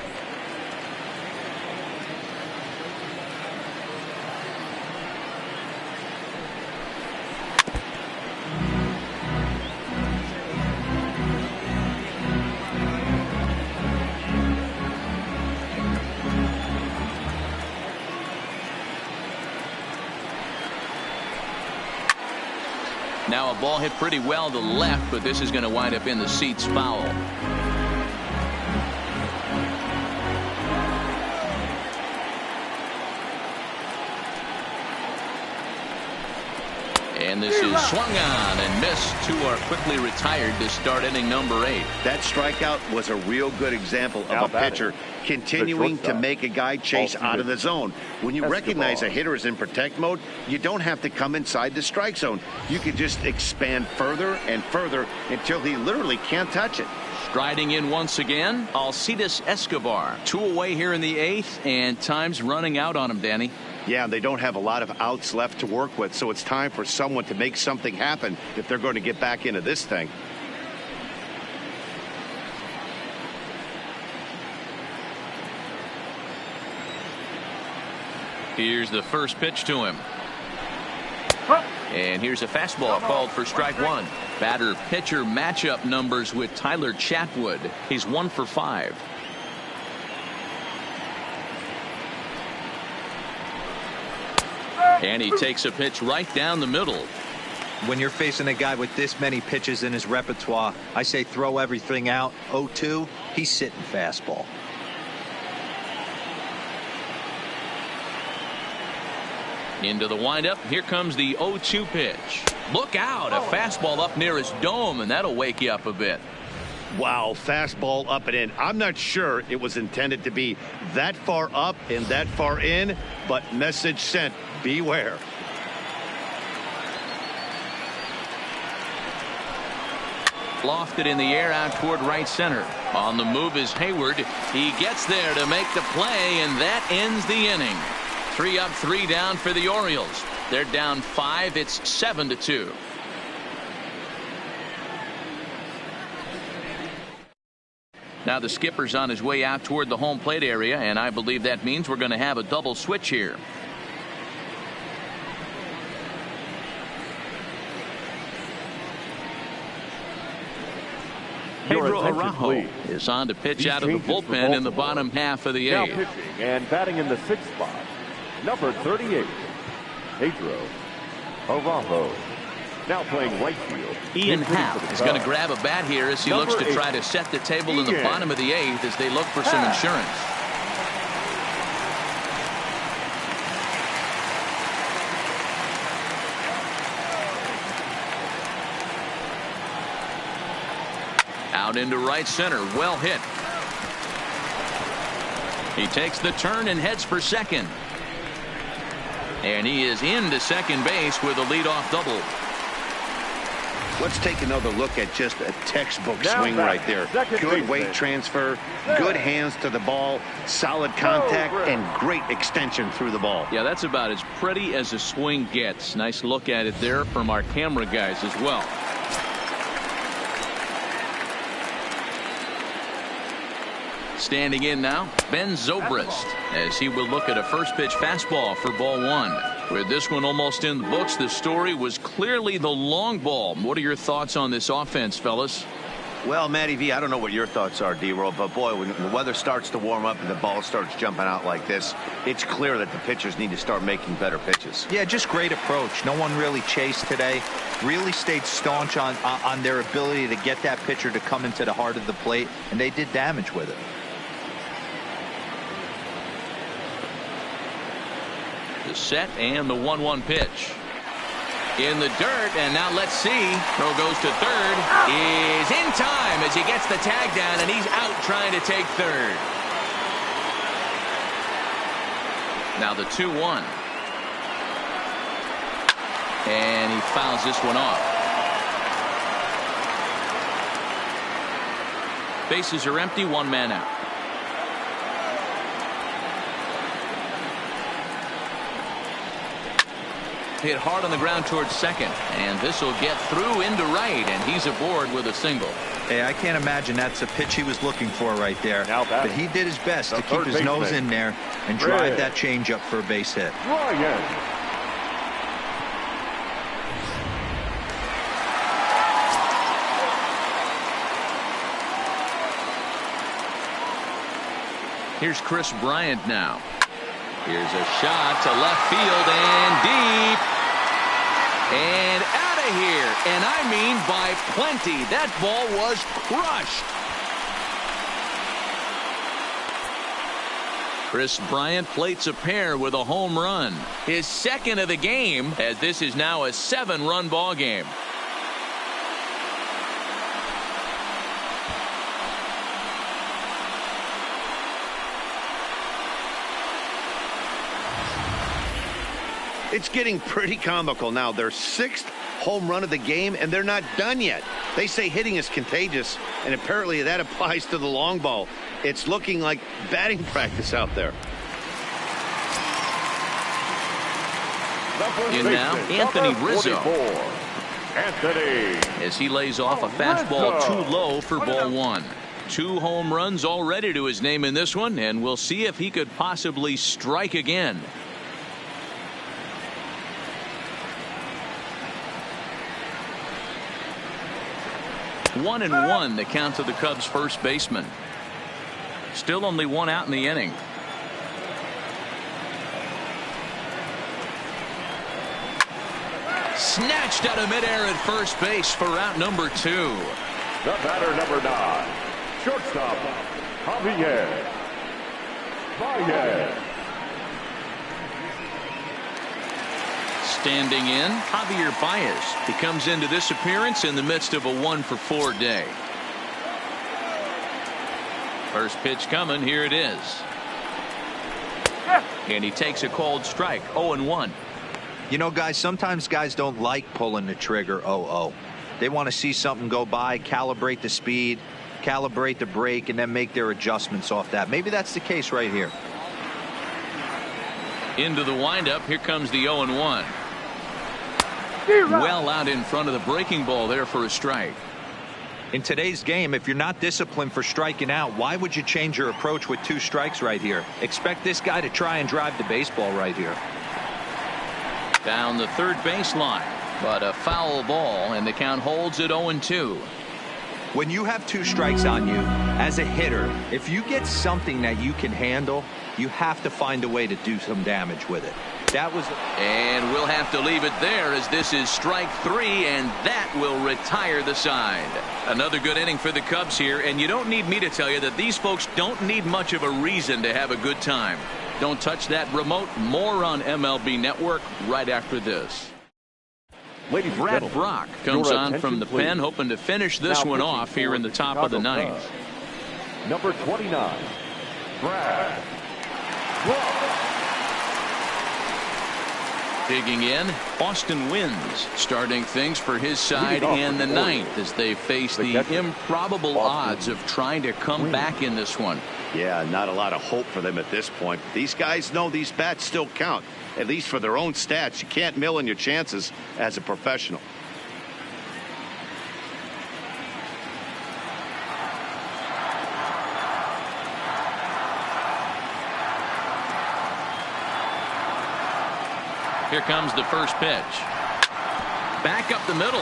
Now a ball hit pretty well to left, but this is going to wind up in the seats foul. And this is swung on and missed. Two are quickly retired to start inning number 8. That strikeout was a real good example of a pitcher continuing to make a guy chase out of the zone. When you recognize a hitter is in protect mode, you don't have to come inside the strike zone. You can just expand further and further until he literally can't touch it. Striding in once again, Alcides Escobar. 2 away here in the 8th, and time's running out on him, Danny. Yeah, they don't have a lot of outs left to work with, so it's time for someone to make something happen if they're going to get back into this thing. Here's the first pitch to him. And here's a fastball called for strike 1. Batter pitcher matchup numbers with Tyler Chatwood. He's 1 for 5. And he takes a pitch right down the middle. When you're facing a guy with this many pitches in his repertoire, I say throw everything out. 0-2, he's sitting fastball. Into the windup. Here comes the 0-2 pitch. Look out, a fastball up near his dome, and that'll wake you up a bit. Wow, fastball up and in. I'm not sure it was intended to be that far up and that far in, but message sent. Beware. Lofted in the air out toward right center. On the move is Hayward. He gets there to make the play, and that ends the inning. 3 up, 3 down for the Orioles. They're down 5. It's 7-2. Now the skipper's on his way out toward the home plate area, and I believe that means we're going to have a double switch here. Pedro Araujo is on to pitch out of the bullpen in the bottom half of the 8th. Now pitching and batting in the 6th spot, number 38, Pedro Araujo. Now playing right field. Ian Happ is going to grab a bat here as he looks to try to set the table in the bottom of the 8th as they look for some insurance. Out into right center. Well hit. He takes the turn and heads for second. And he is into second base with a leadoff double. Let's take another look at just a textbook swing right there. Good weight transfer, good hands to the ball, solid contact, and great extension through the ball. Yeah, that's about as pretty as a swing gets. Nice look at it there from our camera guys as well. Standing in now, Ben Zobrist, as he will look at a first pitch fastball for ball one. With this one almost in the books, the story was clearly the long ball. What are your thoughts on this offense, fellas? Well, Matty V, I don't know what your thoughts are, D-Roll, but boy, when the weather starts to warm up and the ball starts jumping out like this, it's clear that the pitchers need to start making better pitches. Yeah, just great approach. No one really chased today. Really stayed staunch on their ability to get that pitcher to come into the heart of the plate, and they did damage with it. The set and the 1-1 pitch. In the dirt, and now let's see. Throw goes to third. Is in time as he gets the tag down, and he's out trying to take third. Now the 2-1. And he fouls this one off. Bases are empty, one man out. Hit hard on the ground towards second, and this will get through into right, and he's aboard with a single. Hey, I can't imagine that's a pitch he was looking for right there. But he did his best to keep his nose in there and drive that changeup for a base hit. Here's Chris Bryant now. Here's a shot to left field and deep. And out of here. And I mean by plenty. That ball was crushed. Chris Bryant plates a pair with a home run. His second of the game, as this is now a 7-run ball game. It's getting pretty comical now. Their 6th home run of the game, and they're not done yet. They say hitting is contagious, and apparently that applies to the long ball. It's looking like batting practice out there. In now, Anthony Rizzo. As he lays off a fastball too low for ball one. 2 home runs already to his name in this one, and we'll see if he could possibly strike again. 1-1 the count to the Cubs first baseman. Still only 1 out in the inning. Snatched out of midair at first base for out number 2. The batter, number 9, shortstop, Javier Baez. Standing in, Javier Baez. He comes into this appearance in the midst of a 1-for-4 day. First pitch coming. Here it is. And he takes a called strike. 0-1. You know, guys, sometimes guys don't like pulling the trigger 0-0. They want to see something go by, calibrate the speed, calibrate the brake, and then make their adjustments off that. Maybe that's the case right here. Into the windup. Here comes the 0-1. Well out in front of the breaking ball there for a strike. In today's game, if you're not disciplined for striking out, why would you change your approach with 2 strikes right here? Expect this guy to try and drive the baseball right here. Down the third baseline, but a foul ball, and the count holds at 0-2. When you have 2 strikes on you, as a hitter, if you get something that you can handle, you have to find a way to do some damage with it. And we'll have to leave it there as this is strike 3, and that will retire the side. Another good inning for the Cubs here, and you don't need me to tell you that these folks don't need much of a reason to have a good time. Don't touch that remote. More on MLB Network right after this. Brad Brock comes on from the pen, hoping to finish this one off here in the top of the 9th. Number 29, Brad Brock. Digging in, Austin Wynns starting things for his side in the 9th as they face the improbable odds of trying to come back in this one. Yeah, not a lot of hope for them at this point. These guys know these bats still count, at least for their own stats. You can't mill in your chances as a professional. Here comes the first pitch. Back up the middle.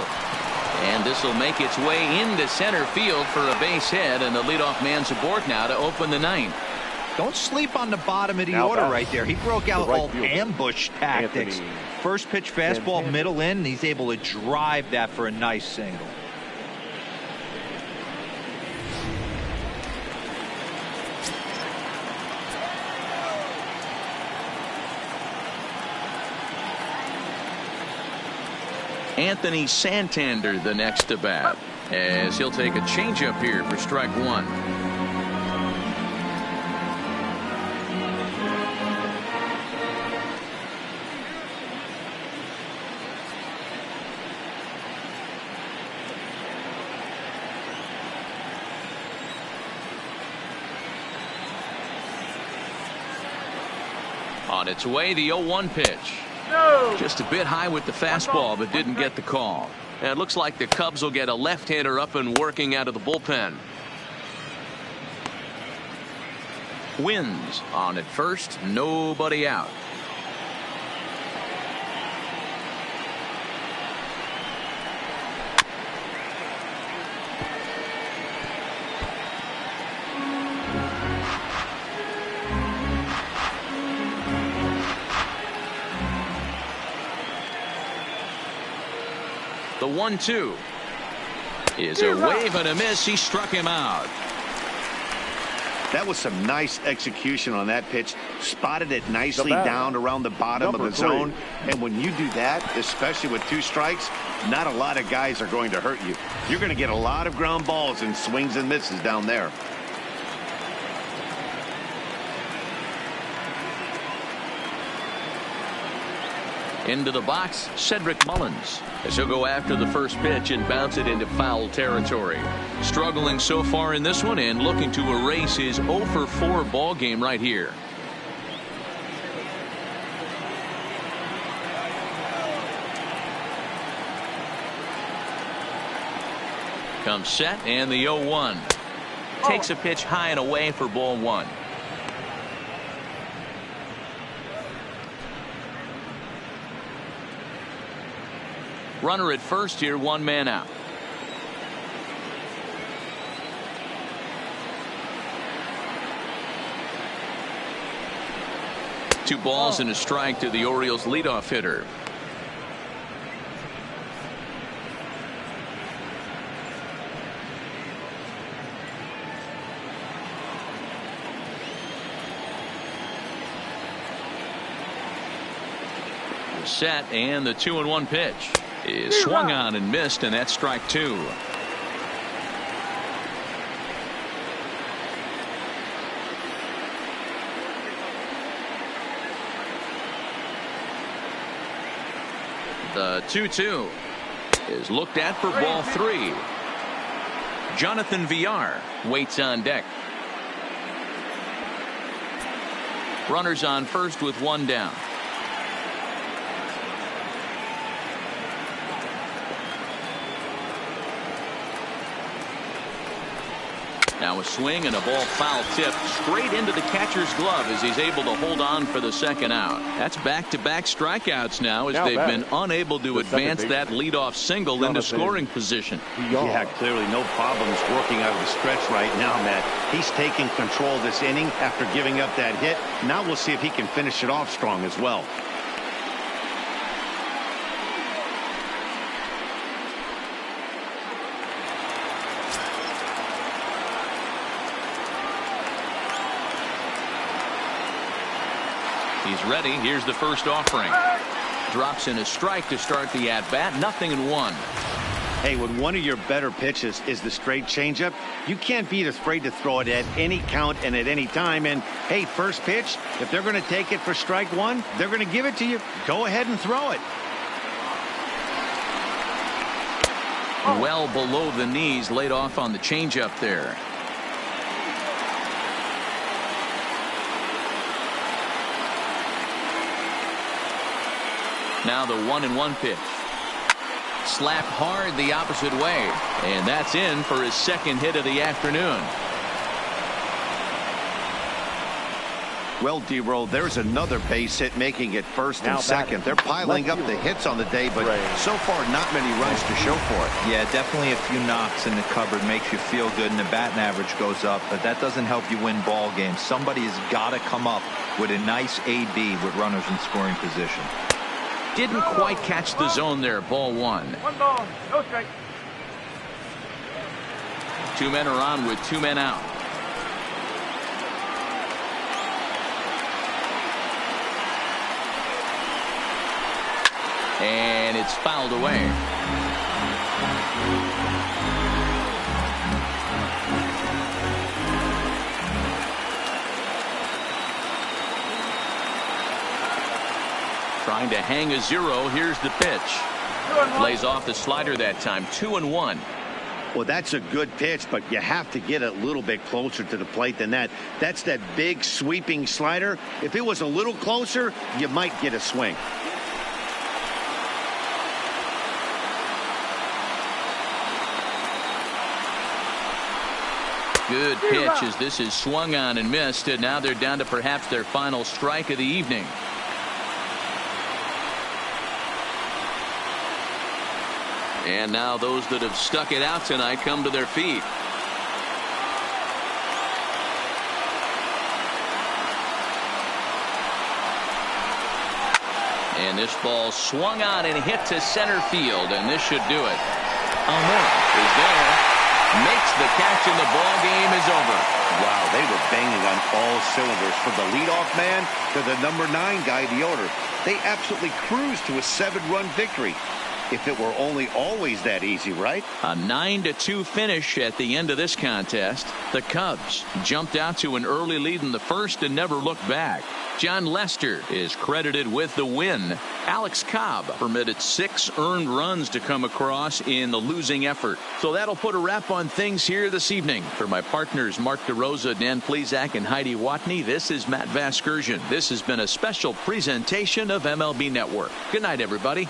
And this will make its way into center field for a base hit, and the leadoff man's aboard now to open the ninth. Don't sleep on the bottom of the Now order back. right there. He broke out The right all fielder, ambush tactics. Anthony First pitch fastball, Santana. middle in, and he's able to drive that for a nice single. Anthony Santander the next to bat, as he'll take a changeup here for strike one. On its way, the 0-1 pitch. Just a bit high with the fastball, but didn't get the call. And it looks like the Cubs will get a left-hander up and working out of the bullpen. Wins on at first, nobody out. The 1-2 is a wave and a miss. He struck him out. That was some nice execution on that pitch. Spotted it nicely batter, down around the bottom of number the zone. 3. And when you do that, especially with 2 strikes, not a lot of guys are going to hurt you. You're going to get a lot of ground balls and swings and misses down there. Into the box, Cedric Mullins, as he'll go after the first pitch and bounce it into foul territory. Struggling so far in this one and looking to erase his 0-for-4 ball game right here. Comes set, and the 0-1 takes a pitch high and away for ball 1. Runner at first here, 1 man out. Two balls and a strike to the Orioles leadoff hitter. Set, and the 2-1 pitch is swung on and missed, and that's strike 2. The 2-2 is looked at for ball 3. Jonathan Villar waits on deck. Runners on first with 1 down. Now a swing and a ball foul tip straight into the catcher's glove as he's able to hold on for the second out. That's back-to-back strikeouts now as they've been unable to advance that leadoff single into scoring position. Yeah, clearly no problems working out of the stretch right now, Matt. He's taking control of this inning after giving up that hit. Now we'll see if he can finish it off strong as well. He's ready. Here's the first offering. Drops in a strike to start the at-bat. 0-1. Hey, when one of your better pitches is the straight changeup, you can't be afraid to throw it at any count and at any time. And, hey, first pitch, if they're going to take it for strike 1, they're going to give it to you. Go ahead and throw it. Well below the knees, laid off on the changeup there. Now the 1-1 pitch. Slapped hard the opposite way. And that's in for his second hit of the afternoon. Well, D-Roll, there's another base hit, making it first and second. They're piling up the hits on the day, but so far not many runs to show for it. Yeah, definitely a few knocks in the cupboard makes you feel good, and the batting average goes up, but that doesn't help you win ball games. Somebody has got to come up with a nice AB with runners in scoring position. Didn't quite catch the zone there. Ball one. 1 ball, no strike. 2 men are on with 2 men out. And it's fouled away. Trying to hang a 0. Here's the pitch. Lays off the slider that time. 2-1. Well, that's a good pitch, but you have to get a little bit closer to the plate than that. That's that big sweeping slider. If it was a little closer, you might get a swing. Good pitch as this is swung on and missed, and now they're down to perhaps their final strike of the evening. And now those that have stuck it out tonight come to their feet. And this ball swung on and hit to center field, and this should do it. Almora is there. Makes the catch, and the ball game is over. Wow, they were banging on all cylinders from the leadoff man to the number 9 guy in the order. They absolutely cruised to a 7-run victory. If it were only always that easy, right? A 9-2 finish at the end of this contest. The Cubs jumped out to an early lead in the first and never looked back. John Lester is credited with the win. Alex Cobb permitted 6 earned runs to come across in the losing effort. So that'll put a wrap on things here this evening. For my partners Mark DeRosa, Dan Plesac, and Heidi Watney, this is Matt Vasgersian. This has been a special presentation of MLB Network. Good night, everybody.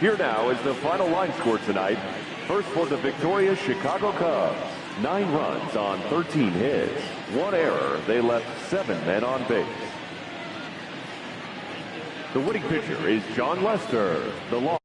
Here now is the final line score tonight. First for the victorious Chicago Cubs. 9 runs on 13 hits. 1 error. They left 7 men on base. The winning pitcher is John Lester. The